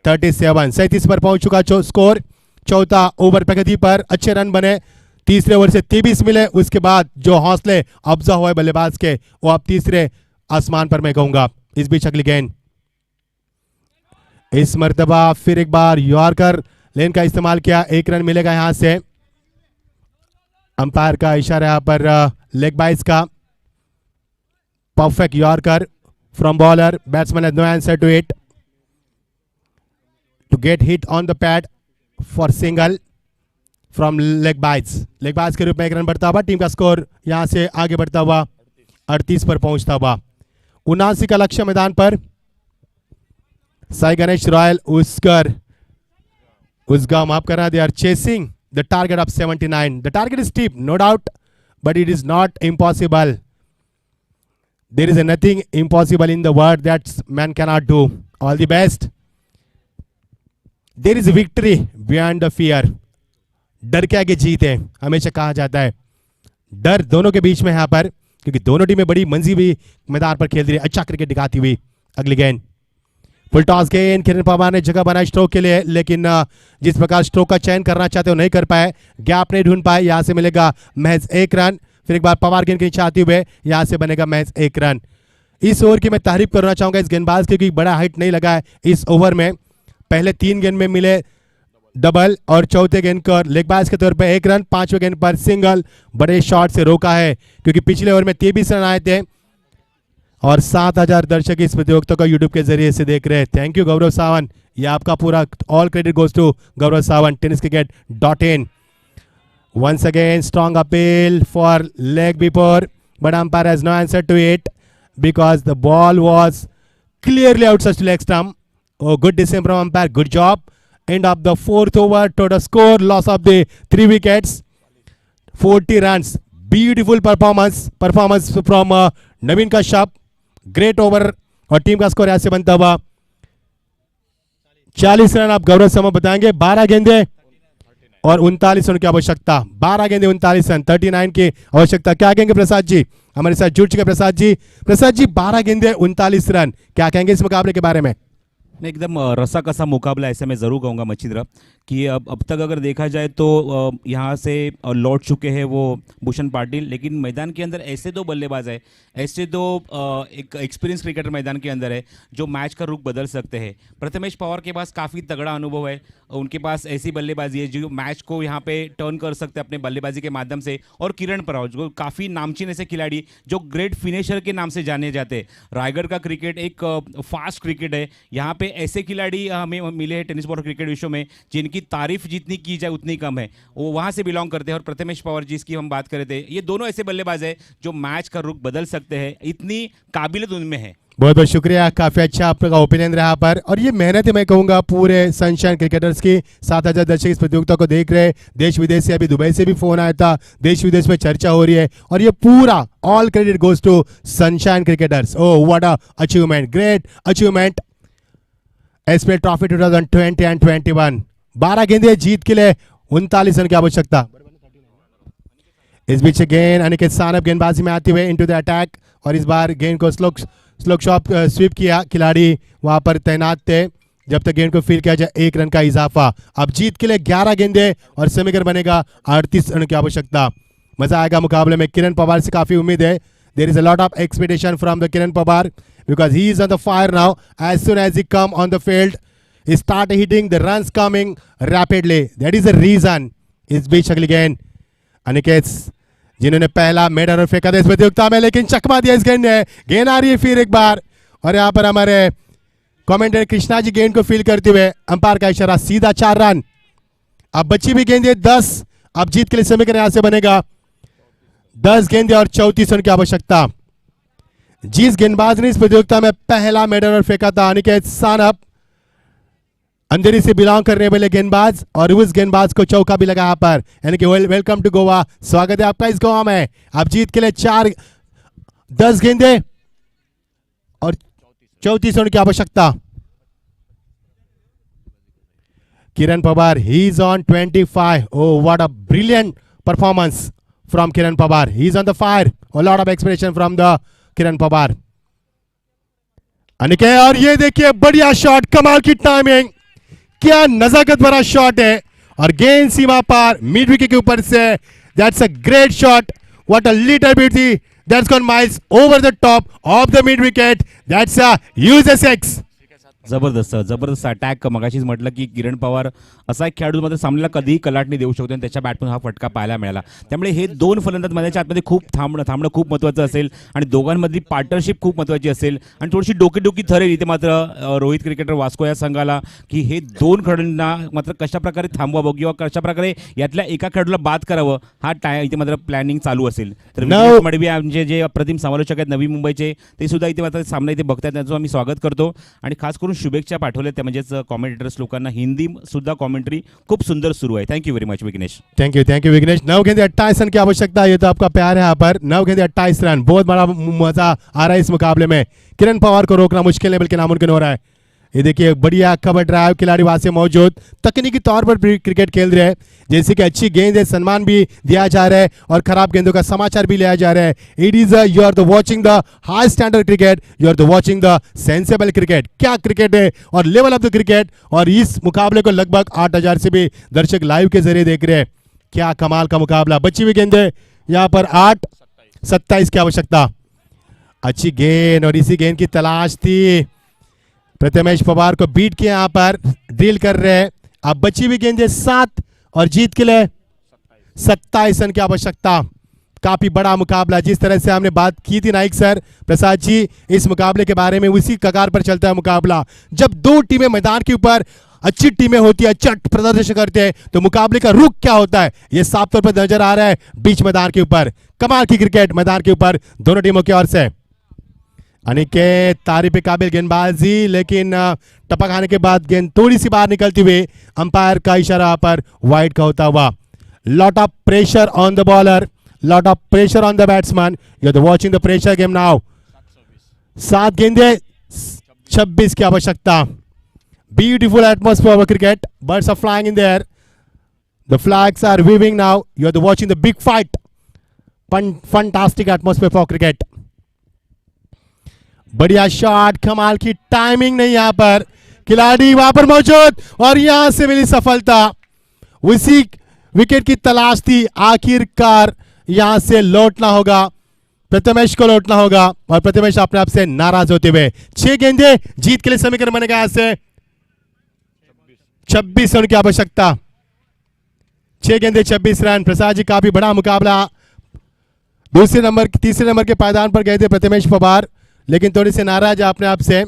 37 पर पहुंच चुका स्कोर. चौथा ओवर प्रगति पर अच्छे रन बने. तीसरे ओवर से 23 मिले. उसके बाद जो हौसले अफजा हुए बल्लेबाज के, वो अब तीसरे आसमान पर मैं कहूंगा. इस बीच अगली गेंद, इस मर्तबा फिर एक बार यॉर्कर लेन का इस्तेमाल किया. 1 रन मिलेगा यहां से. अंपायर का इशारा यहां पर लेग बाइस का. Perfect yorker from bowler. Batsman has no answer to it. To get hit on the pad for single from leg byes के रूप में 1 रन बढ़ता हुआ. टीम का स्कोर यहां से आगे बढ़ता हुआ 38 पर पहुंचता हुआ. 79 का लक्ष्य मैदान पर. साई गणेश रॉयल उसका माफ करना. They are chasing the target of 79. The target is steep, no doubt, but it is not impossible. There is nothing impossible in the world that man cannot do. All the best. There is victory beyond the fear. डर के आगे जीत है, हमेशा कहा जाता है. डर दोनों के बीच में यहां पर, क्योंकि दोनों टीमें बड़ी मंजी भी मैदान पर खेल रही है. अच्छा क्रिकेट दिखाती हुई. अगली गेंद, फुल टॉस गेंद. किरण पवार ने जगह बनाई स्ट्रोक के लिए, लेकिन जिस प्रकार स्ट्रोक का चयन करना चाहते हो नहीं कर पाए. गैप नहीं ढूंढ पाए. यहां से मिलेगा महज 1 रन. फिर एक बार पवार गेंद के नीचे आते हुए यहां से बनेगा महज 1 रन. इस ओवर की मैं तारीफ करना चाहूंगा इस गेंदबाज की, क्योंकि बड़ा हाइट नहीं लगा है इस ओवर में. पहले 3 गेंद में मिले डबल और चौथे गेंद पर लेगबाज के तौर पर 1 रन. 5वें गेंद पर सिंगल. बड़े शॉट से रोका है, क्योंकि पिछले ओवर में 23 रन आए थे और 7000 दर्शक इस प्रतियोगिता को यूट्यूब के जरिए से देख रहे हैं. Thank you Gaurav Sawant. ये आपका पूरा all credit goes to Gaurav Sawant, tenniscricket.in. Once again, strong appeal for leg before, but umpire has no answer to it because the ball was clearly outside to leg stump. Oh, good decision from umpire. Good job. End of the fourth over, total score, loss of the 3 wickets, 40 runs. Beautiful performance from Naveen Kashyap. Great over. और टीम का स्कोर ऐसे बनता हुआ 40 रन आप गौरव समूह बताएंगे। 12 गेंदे और 39 रन की आवश्यकता, 12 गेंदे 39 रन, 39 की आवश्यकता। क्या कहेंगे प्रसाद जी? हमारे साथ जुड़ चुके प्रसाद जी 12 गेंदे 39 रन, क्या कहेंगे इस मुकाबले के बारे में? एकदम रसा कसा मुकाबला ऐसे मैं ज़रूर कहूँगा मच्छिंद्र कि अब तक अगर देखा जाए तो यहाँ से लौट चुके हैं वो भूषण पाटिल, लेकिन मैदान के अंदर ऐसे दो बल्लेबाज है, ऐसे दो एक एक्सपीरियंस क्रिकेटर मैदान के अंदर है जो मैच का रुख बदल सकते हैं। प्रथमेश पवार के पास काफ़ी तगड़ा अनुभव है, उनके पास ऐसी बल्लेबाजी है जो मैच को यहाँ पे टर्न कर सकते हैं अपने बल्लेबाजी के माध्यम से। और किरण पराव जो काफ़ी नामचीन ऐसे खिलाड़ी जो ग्रेट फिनिशर के नाम से जाने जाते हैं। रायगढ़ का क्रिकेट एक फास्ट क्रिकेट है, यहाँ पे ऐसे खिलाड़ी हमें मिले हैं टेनिस बॉल क्रिकेट विश्व में जिनकी तारीफ जितनी की जाए उतनी कम है, वो वहाँ से बिलोंग करते हैं। और प्रथमेश पवार जिसकी हम बात कर रहे थे, ये दोनों ऐसे बल्लेबाज हैं जो मैच का रुख बदल सकते हैं, इतनी काबिलियत उनमें है। बहुत बहुत शुक्रिया, काफी अच्छा आपका ओपिनियन रहा पर। और ये मेहनत है मैं कहूंगा पूरे सनशाइन क्रिकेटर्स की। 7000 दर्शक इस प्रतियोगिता को देख रहे, देश विदेश से, अभी दुबई से भी फोन आया था, देश विदेश में चर्चा हो रही है। और ये पूरा all credit goes to sunshine cricketers. Oh what a achievement, great achievement. SPL trophy 2020 and 21, 12 गेंदे जीत के लिए 39 रन की आवश्यकता। इस बीच गेंद अनिकेत सानप गेंदबाजी में आते हुए इनटू द अटैक, और इस बार गेंद को स्लो शॉट स्वीप किया, खिलाड़ी वहां पर तैनात थे जब तक गेंद को फील्ड किया जाए। 1 रन का इजाफा। अब जीत के लिए 11 गेंदे और समीकरण बनेगा 38 रन की आवश्यकता। मजा आएगा मुकाबले में। किरण पवार से काफी उम्मीद है। There is a lot of expectation from the Kiran Pawar because he is on the fire now. As soon as he come on the field, he start hitting, the runs coming rapidly. That is the reason. इस बीच अगली गेंद अनिकेत जिन्होंने पहला मेड रन फेंका था इस प्रतियोगिता में, लेकिन चकमा दिया इस गेंद ने। गेंद आ रही है फिर एक बार, और यहाँ पर हमारे कमेंटेटर कृष्णा जी गेंद को फील करते हुए, अंपायर का इशारा, सीधा 4 रन। अब बची भी गेंदे 10। अब जीत के लिए समीकरण यहां से बनेगा 10 गेंदे और 34 रन की आवश्यकता। जिस गेंदबाज ने इस प्रतियोगिता में पहला मेडल रन फेंका था, अनिकेत सानप, अंधेरी से बिलोंग करने वाले गेंदबाज, और उस गेंदबाज को चौका भी लगा यहाँ पर, यानी कि वेलकम टू गोवा, स्वागत है आपका इस गोवा में। अब जीत के लिए 10 गेंदे और 34 रन की आवश्यकता। Kiran Pawar, he is on 25। Oh what a brilliant performance from Kiran Pawar, he is on the fire, a lot of expectation from the Kiran Pawar. Aniket, और ये देखिए बढ़िया शॉट, कमाल की टाइमिंग, क्या नजाकत भरा शॉट है, और गेंद सीमा पार मिड विकेट के ऊपर से। That's a great shot, what a little beauty, that's gone miles over the top of the mid wicket. That's a huge six. जबरदस्त अटॅक. मगाशीच म्हटलं की किरण पवार असा एक खेळाडू मात्र सामन्याला कधीही कलाटणी देऊ शकतो आणि त्याच्या बॅटमधून हा फटका पाहायला मिळाला. त्यामुळे हे 2 फलंदाज मैदानाच्या आतमध्ये खूप थांबणं खूप महत्त्वाचं असेल आणि दोघांमधली पार्टनरशिप खूप महत्त्वाची असेल आणि थोडीशी डोकेदुखी ठरेल इथे मात्र रोहित क्रिकेटर वास्को या संघाला की हे 2 खेळाडूंना मात्र कशाप्रकारे थांबवावं किंवा कशाप्रकारे यातल्या एका खेळाडूला बाद करावं हा इथे मात्र प्लॅनिंग चालू असेल. तर विजय मडवी आमचे जे अप्रतिम समालोचक आहेत नवी मुंबईचे ते सुद्धा इथे मात्र सामना इथे बघतात, त्यांचं आम्ही स्वागत करतो आणि खास करून शुभेच्छा पाठवल्या त्या म्हणजेच कॉमेंटेटर्स लोकांना. हिंदी सुद्धा कॉमेंट्री खूप सुंदर सुरू है. Thank you very much Vighnesh. Thank you Vighnesh. 9 गेंदे 28 रन की आवश्यकता, ये तो आपका प्यार है यहाँ पर. 9 गेंदे 28 रन, बहुत बड़ा मजा आ रहा है इस मुकाबले में. किरण पवार को रोकना मुश्किल है बल्कि नामुमकिन हो रहा है. ये देखिए बढ़िया कवर ड्राइव, खिलाड़ी वहां से मौजूद, तकनीकी तौर पर क्रिकेट खेल रहे हैं. जैसे कि अच्छी गेंद है सम्मान भी दिया जा रहा है और खराब गेंदों का समाचार भी लिया जा रहा है. It is you are the watching the high standard cricket, you are the watching the sensible cricket. क्या क्रिकेट है और लेवल ऑफ द क्रिकेट. और इस मुकाबले को लगभग 8000 से भी दर्शक लाइव के जरिए देख रहे हैं. क्या कमाल का मुकाबला. बची हुई गेंदे यहाँ पर 8-27 की आवश्यकता. अच्छी गेंद और इसी गेंद की तलाश थी. प्रथमेश पवार को बीट किया, यहाँ पर ड्रिल कर रहे हैं. अब बची हुई गेंदे 7 और जीत के लिए 27 रन की आवश्यकता. काफी बड़ा मुकाबला, जिस तरह से हमने बात की थी नाइक सर, प्रसाद जी, इस मुकाबले के बारे में, उसी कगार पर चलता है मुकाबला। जब दो टीमें मैदान के ऊपर अच्छी टीमें होती है, अच्छा प्रदर्शन करते हैं, तो मुकाबले का रुख क्या होता है ये साफ तौर पर नजर आ रहा है बीच मैदान के ऊपर। कमाल की क्रिकेट मैदान के ऊपर दोनों टीमों की ओर से। अनिकेत तारीफ के काबिल गेंदबाजी, लेकिन टपक खाने के बाद गेंद थोड़ी सी बाहर निकलती हुई अंपायर का इशारा पर वाइड का होता हुआ। Lot of pressure on the bowler, lot of pressure on the batsman, you are watching the pressure game now. 7 गेंदे 26 की आवश्यकता। Beautiful atmosphere of cricket. Birds are flying in the air. The flags are waving now. You are watching the big fight. Fantastic atmosphere for cricket. बढ़िया शॉट, कमाल की टाइमिंग नहीं यहां पर, खिलाड़ी वहां पर मौजूद और यहां से मिली सफलता। उसी विकेट की तलाश थी, आखिरकार यहां से लौटना होगा, प्रथमेश को लौटना होगा और प्रथमेश अपने आप से नाराज होते हुए। 6 गेंदे जीत के लिए समीकरण बनेगा यहां से 26 रन की आवश्यकता। 6 गेंदे 26 रन। प्रसाद जी, काफी बड़ा मुकाबला। तीसरे नंबर के पायदान पर गए थे प्रथमेश पवार, लेकिन थोड़ी से नाराज है अपने आप से।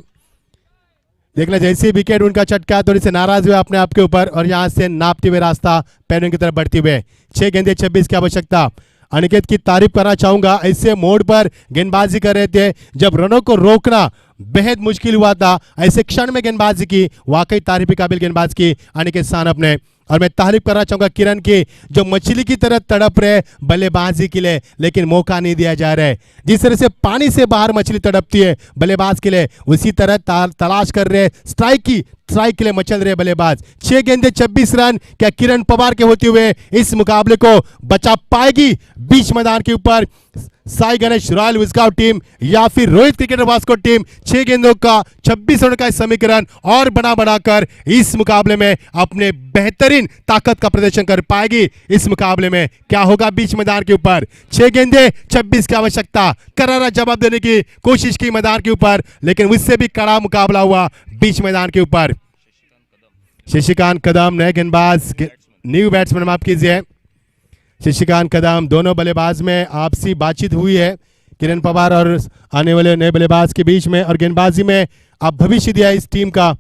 देखना, जैसे विकेट उनका चटका, थोड़ी से नाराज हुए अपने आप के ऊपर और यहां से नापते हुए रास्ता पैरों की तरफ बढ़ते हुए। 6 गेंदे 26 की आवश्यकता। अनिकेत की तारीफ करना चाहूंगा, ऐसे मोड़ पर गेंदबाजी कर रहे थे जब रनों को रोकना बेहद मुश्किल हुआ था, ऐसे क्षण में गेंदबाजी की, वाकई तारीफ के काबिल गेंदबाज की अनिकेत सानप ने। और मैं तारीफ करना चाहूंगा किरण की, जो मछली की तरह तड़प रहे बल्लेबाजी के लिए, लेकिन मौका नहीं दिया जा रहा है। जिस तरह से पानी से बाहर मछली तड़पती है बल्लेबाज के लिए, उसी तरह तलाश कर रहे स्ट्राइक के लिए मचल रहे बल्लेबाज। 6 गेंदे 26 रन। क्या किरण पवार के होते हुए इस मुकाबले को बचा पाएगी बीच मैदान के ऊपर साई गणेश रॉयल विस्काउट टीम या फिर रोहित क्रिकेटर वास्को टीम? 6 गेंदों का 26 रन का समीकरण और बढ़ाकर इस मुकाबले में अपने बेहतरीन ताकत का प्रदर्शन कर पाएगी। इस मुकाबले में क्या होगा बीच मैदान के ऊपर? 6 गेंदे 26 की आवश्यकता। करारा जवाब देने की कोशिश की मैदान के ऊपर, लेकिन उससे भी कड़ा मुकाबला हुआ बीच मैदान के ऊपर। शशिकांत कदम नए गेंदबाज, न्यू बैट्समैन, माफ कीजिए, शशिकांत कदम। दोनों बल्लेबाज में आपसी बातचीत हुई है किरण पवार और आने वाले नए बल्लेबाज के बीच में, और गेंदबाजी में आप भविष्य दिया इस टीम का।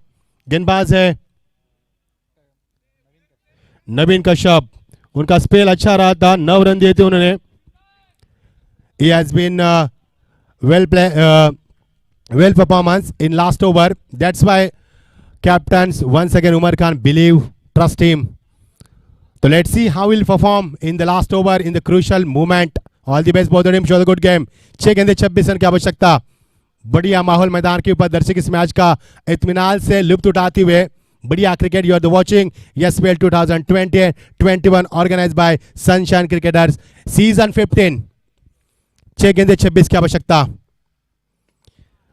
गेंदबाज है नवीन कश्यप, उनका स्पेल अच्छा रहा था, 9 रन दिए थे उन्होंने। He has been well performance in last over. That's why captains once again Umar Khan trust him. So let's see how he'll perform in the last over in the crucial moment. All the best both of them, show the good game. 6 गेंदे 26 रन की आवश्यकता। बढ़िया माहौल मैदान के ऊपर, दर्शक इस मैच का इत्मीनान से लुत्फ उठाते हुए। बढ़िया cricket you are the watching YesBL 2020-21 organized by sunshine cricketers season 15। 6 गेंदे 26 की आवश्यकता।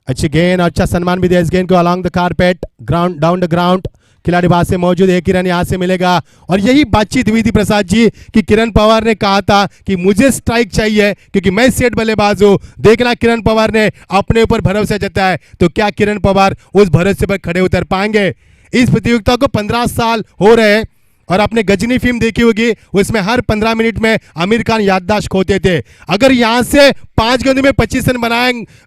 अच्छी गेंद, अच्छा सम्मान भी दिया इस गेंद को along the carpet, ground, down the ground. खिलाड़ी वहां से मौजूद है, किरण यहां से मिलेगा। और यही बातचीत हुई थी प्रसाद जी कि किरण पवार ने कहा था कि मुझे स्ट्राइक चाहिए क्योंकि मैं सेट बल्लेबाज हूं। देखना किरण पवार ने अपने ऊपर भरोसा जताया, तो क्या किरण पवार उस भरोसे पर खड़े उतर पाएंगे? इस प्रतियोगिता को 15 साल हो रहे हैं और आपने गजनी फिल्म देखी होगी, उसमें हर 15 मिनट में आमिर खान याददाश्त खोते थे। अगर यहां से 5 गेंदों में 25 रन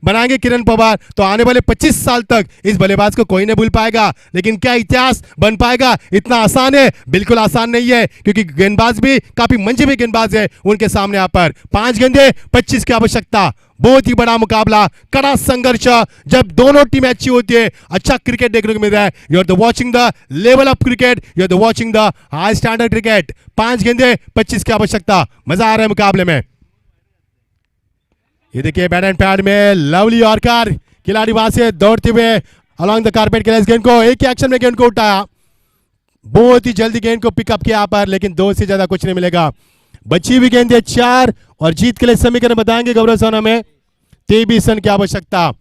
बनाएंगे किरण पवार, तो आने वाले 25 साल तक इस बल्लेबाज को कोई नहीं भूल पाएगा। लेकिन क्या इतिहास बन पाएगा? इतना आसान है? बिल्कुल आसान नहीं है, क्योंकि गेंदबाज भी काफी मंझे गेंदबाज है उनके सामने। यहाँ पर 5 गेंदे 25 की आवश्यकता। बहुत ही बड़ा मुकाबला, कड़ा संघर्ष। जब दोनों टीमें अच्छी होती है, अच्छा क्रिकेट देखने को मिल रहा है। You are the watching the level of cricket, you are the watching the high standard cricket. 5 गेंदे 25 की आवश्यकता। मजा आ रहा है मुकाबले में। ये देखिए बैट एंड पैड में लवली यॉर्कर, खिलाड़ी वहां से दौड़ते हुए अलॉन्ग द कारपेट के लिए इस गेंद को एक ही एक्शन में गेंद को उठाया। बहुत ही जल्दी गेंद को पिकअप किया पर, लेकिन 2 से ज्यादा कुछ नहीं मिलेगा। बची हुई गेंद 4 और जीत के लिए समीकरण बताएंगे गौरव सोना में 23 रन की आवश्यकता।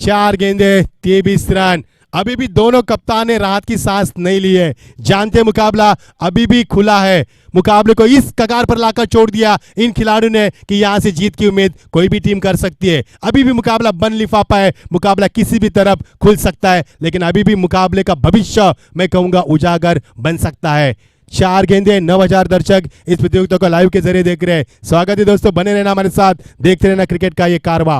4 गेंदे 23 रन। अभी भी दोनों कप्तान ने राहत की सांस नहीं ली है, जानते मुकाबला अभी भी खुला है। मुकाबले को इस कगार पर लाकर छोड़ दिया इन खिलाड़ियों ने कि यहां से जीत की उम्मीद कोई भी टीम कर सकती है। अभी भी मुकाबला बन लिफाफा है, मुकाबला किसी भी तरफ खुल सकता है, लेकिन अभी भी मुकाबले का भविष्य मैं कहूंगा उजागर बन सकता है। 4 गेंदे, 9000 दर्शक इस प्रतियोगिता को लाइव के जरिए देख रहे हैं। स्वागत है दोस्तों, बने रहना हमारे साथ, देखते रहना क्रिकेट का ये कारवा।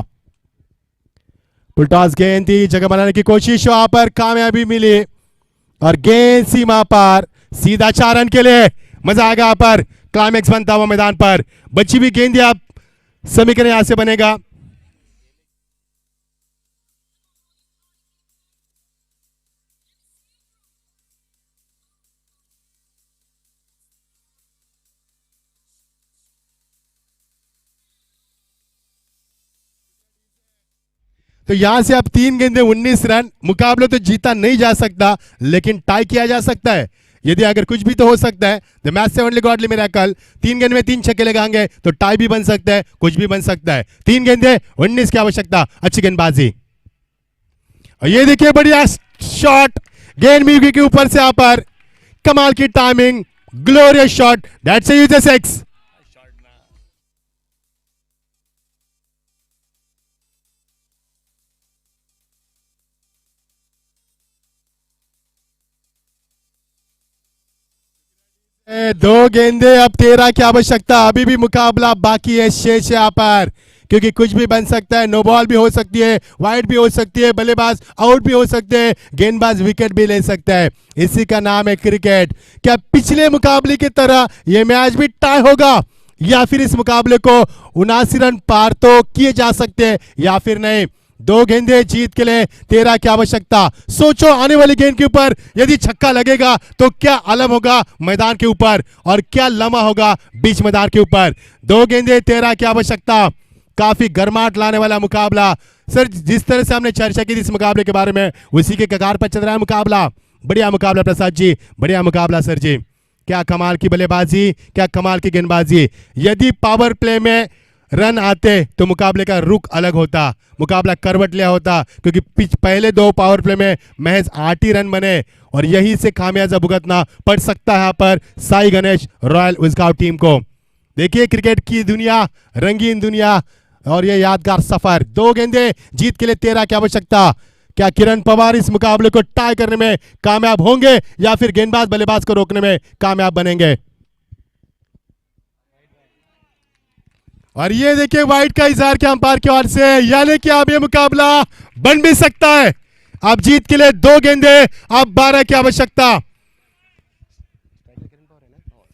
फुलटॉस गेंद थी, जगह बनाने की कोशिश, वहां पर कामयाबी मिली और गेंद सीमा पर सीधा 4 रन के लिए। मजा आएगा यहाँ पर, क्लाइमैक्स बनता हुआ मैदान पर। बची हुई गेंद आप समीकरण यहां से बनेगा। तो यहां से अब 3 गेंदे 19 रन। मुकाबले तो जीता नहीं जा सकता, लेकिन टाई किया जा सकता है। यदि अगर कुछ भी तो हो सकता है। द मैच से ओनली गॉडली मिरेकल। 3 गेंद में 3 छक्के लगाएंगे तो टाई भी बन सकता है, कुछ भी बन सकता है। 3 गेंदे 19 की आवश्यकता। अच्छी गेंदबाजी, और ये देखिए बढ़िया शॉट, गेंद मिर्गी के ऊपर से यहाँ पर कमाल की timing, glorious shot, that's a use 6। दो गेंदे, अब 13 की आवश्यकता। अभी भी मुकाबला बाकी है शेष यहाँ पर, क्योंकि कुछ भी बन सकता है। नो बॉल भी हो सकती है, वाइड भी हो सकती है, बल्लेबाज आउट भी हो सकते हैं, गेंदबाज विकेट भी ले सकता है। इसी का नाम है क्रिकेट। क्या पिछले मुकाबले की तरह यह मैच भी टाई होगा, या फिर इस मुकाबले को 79 रन पार तो किए जा सकते हैं या फिर नहीं। 2 गेंदे जीत के लिए 13 की आवश्यकता। सोचो आने वाली गेंद के ऊपर यदि छक्का लगेगा तो क्या आलम होगा मैदान के ऊपर, और क्या लम्हा होगा बीच मैदान के ऊपर। 2 गेंदे 13 की आवश्यकता। काफी गर्माहट लाने वाला मुकाबला। सर, जिस तरह से हमने चर्चा की थी इस मुकाबले के बारे में, उसी के कगार पर चल रहा है मुकाबला। बढ़िया मुकाबला प्रसाद जी, बढ़िया मुकाबला सर जी। क्या कमाल की बल्लेबाजी, क्या कमाल की गेंदबाजी। यदि पावर प्ले में रन आते तो मुकाबले का रुख अलग होता, मुकाबला करवट लिया होता, क्योंकि पहले 2 पावर प्ले में महज 8 ही रन बने, और यही से खामियाजा भुगतना पड़ सकता है यहाँ पर साई गणेश रॉयल उजगांव टीम को। देखिए क्रिकेट की दुनिया, रंगीन दुनिया, और ये यादगार सफर। 2 गेंदे जीत के लिए 13 की आवश्यकता। क्या किरण पवार इस मुकाबले को टाई करने में कामयाब होंगे, या फिर गेंदबाज बल्लेबाज को रोकने में कामयाब बनेंगे। और ये देखिए वाइड का इजहार के अंपायर की ओर से, यानी कि अब ये मुकाबला बन भी सकता है। अब जीत के लिए 2 गेंदे, अब 12 की आवश्यकता।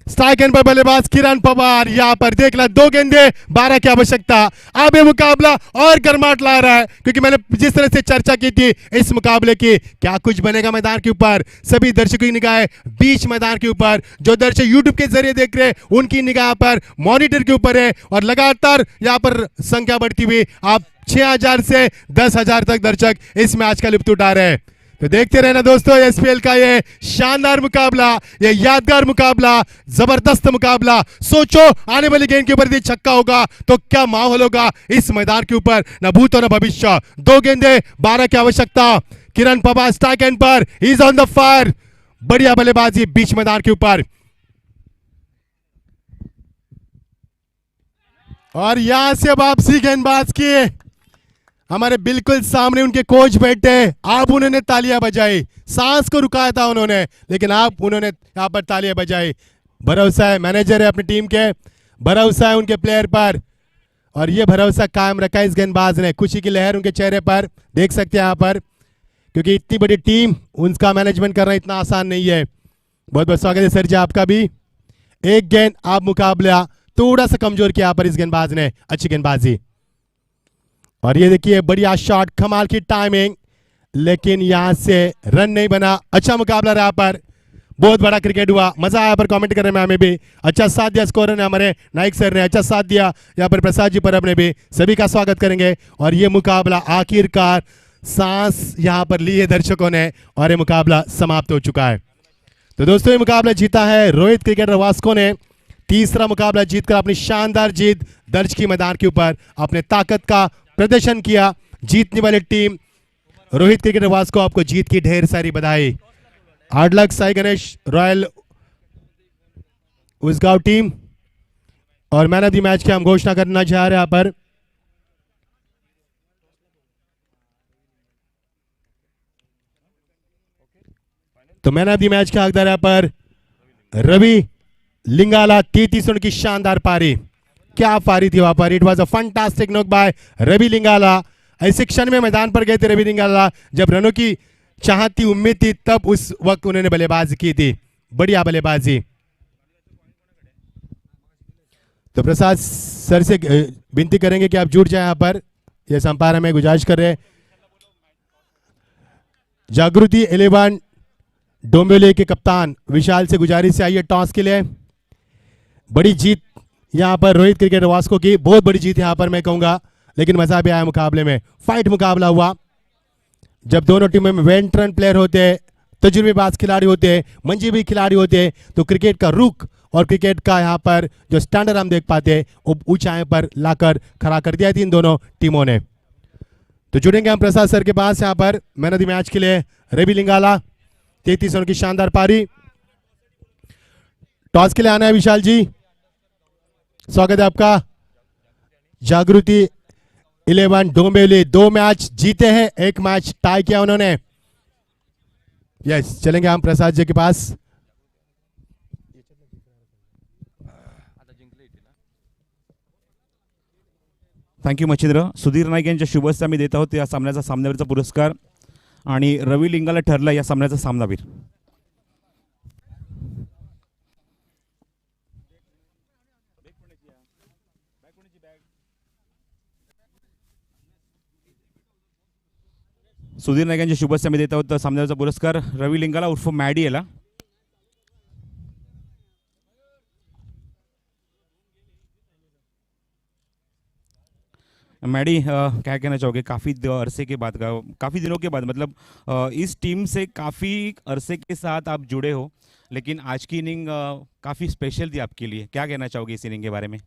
स्ट्राइक एंड पर बल्लेबाज किरण पवार, यहां पर देख ला 2 गेंदे 12 की आवश्यकता। अब ये मुकाबला और गर्माहट ला रहा है, क्योंकि मैंने जिस तरह से चर्चा की थी इस मुकाबले की, क्या कुछ बनेगा मैदान के ऊपर। सभी दर्शकों की निगाहें बीच मैदान के ऊपर, जो दर्शक यूट्यूब के जरिए देख रहे हैं उनकी निगाह पर मॉनिटर के ऊपर है, और लगातार यहाँ पर संख्या बढ़ती हुई आप 6000 से 10,000 तक दर्शक इस मैच का लुत्फ उठा रहे हैं। तो देखते रहना दोस्तों एसपीएल का ये शानदार मुकाबला, ये यादगार मुकाबला, जबरदस्त मुकाबला। सोचो आने वाली गेंद के ऊपर यदि छक्का होगा तो क्या माहौल होगा इस मैदान के ऊपर, न भूत और न भविष्य। 2 गेंदे 12 की आवश्यकता। किरण पवार स्ट्राइक एंड पर, ही इज ऑन द फायर। बढ़िया बल्लेबाजी बीच मैदान के ऊपर, और यहां से वापसी गेंदबाज की। हमारे बिल्कुल सामने उनके कोच बैठे, आप उन्होंने तालियां बजाई, सांस को रुकाया था उन्होंने, लेकिन आप उन्होंने यहां पर तालियां बजाई। भरोसा है, मैनेजर है अपनी टीम के, भरोसा है उनके प्लेयर पर, और ये भरोसा कायम रखा इस गेंदबाज ने। खुशी की लहर उनके चेहरे पर देख सकते हैं यहाँ पर, क्योंकि इतनी बड़ी टीम, उनका मैनेजमेंट करना इतना आसान नहीं है। बहुत बहुत स्वागत है सर जी आपका भी। 1 गेंद, आप मुकाबला थोड़ा सा कमजोर किया पर इस गेंदबाज ने, अच्छी गेंदबाजी। और ये देखिए बढ़िया शॉट, कमाल की टाइमिंग, लेकिन यहां से रन नहीं बना। अच्छा मुकाबला रहा पर, बहुत बड़ा क्रिकेट हुआ, मजा आया पर कमेंट करने में हमें भी। अच्छा साथ दिया स्कोरर ने, हमारे नाइक सर ने अच्छा साथ दिया, यहाँ पर प्रसाद जी परब ने भी, सभी का स्वागत करेंगे। और ये मुकाबला आखिरकार सांस यहाँ पर लिए दर्शकों ने, और ये मुकाबला समाप्त हो चुका है। तो दोस्तों ये मुकाबला जीता है रोहित क्रिकेटर वास्को ने। तीसरा मुकाबला जीतकर अपनी शानदार जीत दर्ज की मैदान के ऊपर, अपने ताकत का प्रदर्शन किया। जीतने वाली टीम रोहित क्रिकेटर वास्को, आपको जीत की ढेर सारी बधाई। Hard luck Sai Ganesh royal Usgaon team. और मैन ऑफ द मैच की हम घोषणा करना चाह रहे हैं यहाँ पर। तो मैन ऑफ द मैच का हकदार यहाँ पर रवि लिंगाला 33 रन की शानदार पारी, क्या पारी थी वहां पर। It was a fantastic knock by Ravi Lingala. ऐसे क्षण में मैदान पर गए थे रवि लिंगाला जब रनों की चाहत थी, उम्मीद थी, तब उस वक्त उन्होंने बल्लेबाजी की थी, बढ़िया बल्लेबाजी। तो प्रसाद सर से विनती करेंगे कि आप जुट जाए यहां पर, यह अंपायर हमें गुजारिश कर रहे हैं। जागृति 11 डोंबिवली के कप्तान विशाल से गुजारिश से आइए टॉस के लिए। बड़ी जीत यहां पर रोहित क्रिकेट वास्को की, बहुत बड़ी जीत यहां पर मैं कहूंगा, लेकिन मजा भी आया मुकाबले में। फाइट मुकाबला हुआ जब दोनों टीमों में वेटरन प्लेयर होते हैं, तजुर्बेबाज खिलाड़ी होते हैं, मंजीवी खिलाड़ी होते हैं, तो क्रिकेट का रुख और क्रिकेट का यहाँ पर जो स्टैंडर्ड हम देख पाते हैं वो ऊंचाई पर लाकर खड़ा कर दिया थी इन दोनों टीमों ने। तो जुड़ेंगे हम प्रसाद सर के पास यहाँ पर मैन ऑफ द मैच के लिए। रवि लिंगाला 33 रन की शानदार पारी। टॉस के लिए आना है विशाल जी, स्वागत है आपका। जागृति 11 डोंबिवली 2 मैच जीते हैं, 1 मैच टाई किया उन्होंने। यस, चलेंगे हम प्रसाद जी के पास। थँक्यू मच्छिंद्र. सुधीर नाईक यांच्या शुभेच्छा मी देत आहोत या सामन्याचा सामनावीरचा पुरस्कार, आणि रवि लिंगाला ठरला या सामन्याचा सामनावीर. सुधीर नाईक यांच्या शुभेच्छा मी देत आहोत सामन्याचा पुरस्कार रवि लिंगाला उर्फ मॅडी याला. मैडी क्या कहना चाहोगे, काफ़ी अरसे के बाद, काफ़ी दिनों के बाद, मतलब इस टीम से काफ़ी अरसे के साथ आप जुड़े हो, लेकिन आज की इनिंग काफ़ी स्पेशल थी आपके लिए, क्या कहना चाहोगे इस इनिंग के बारे में?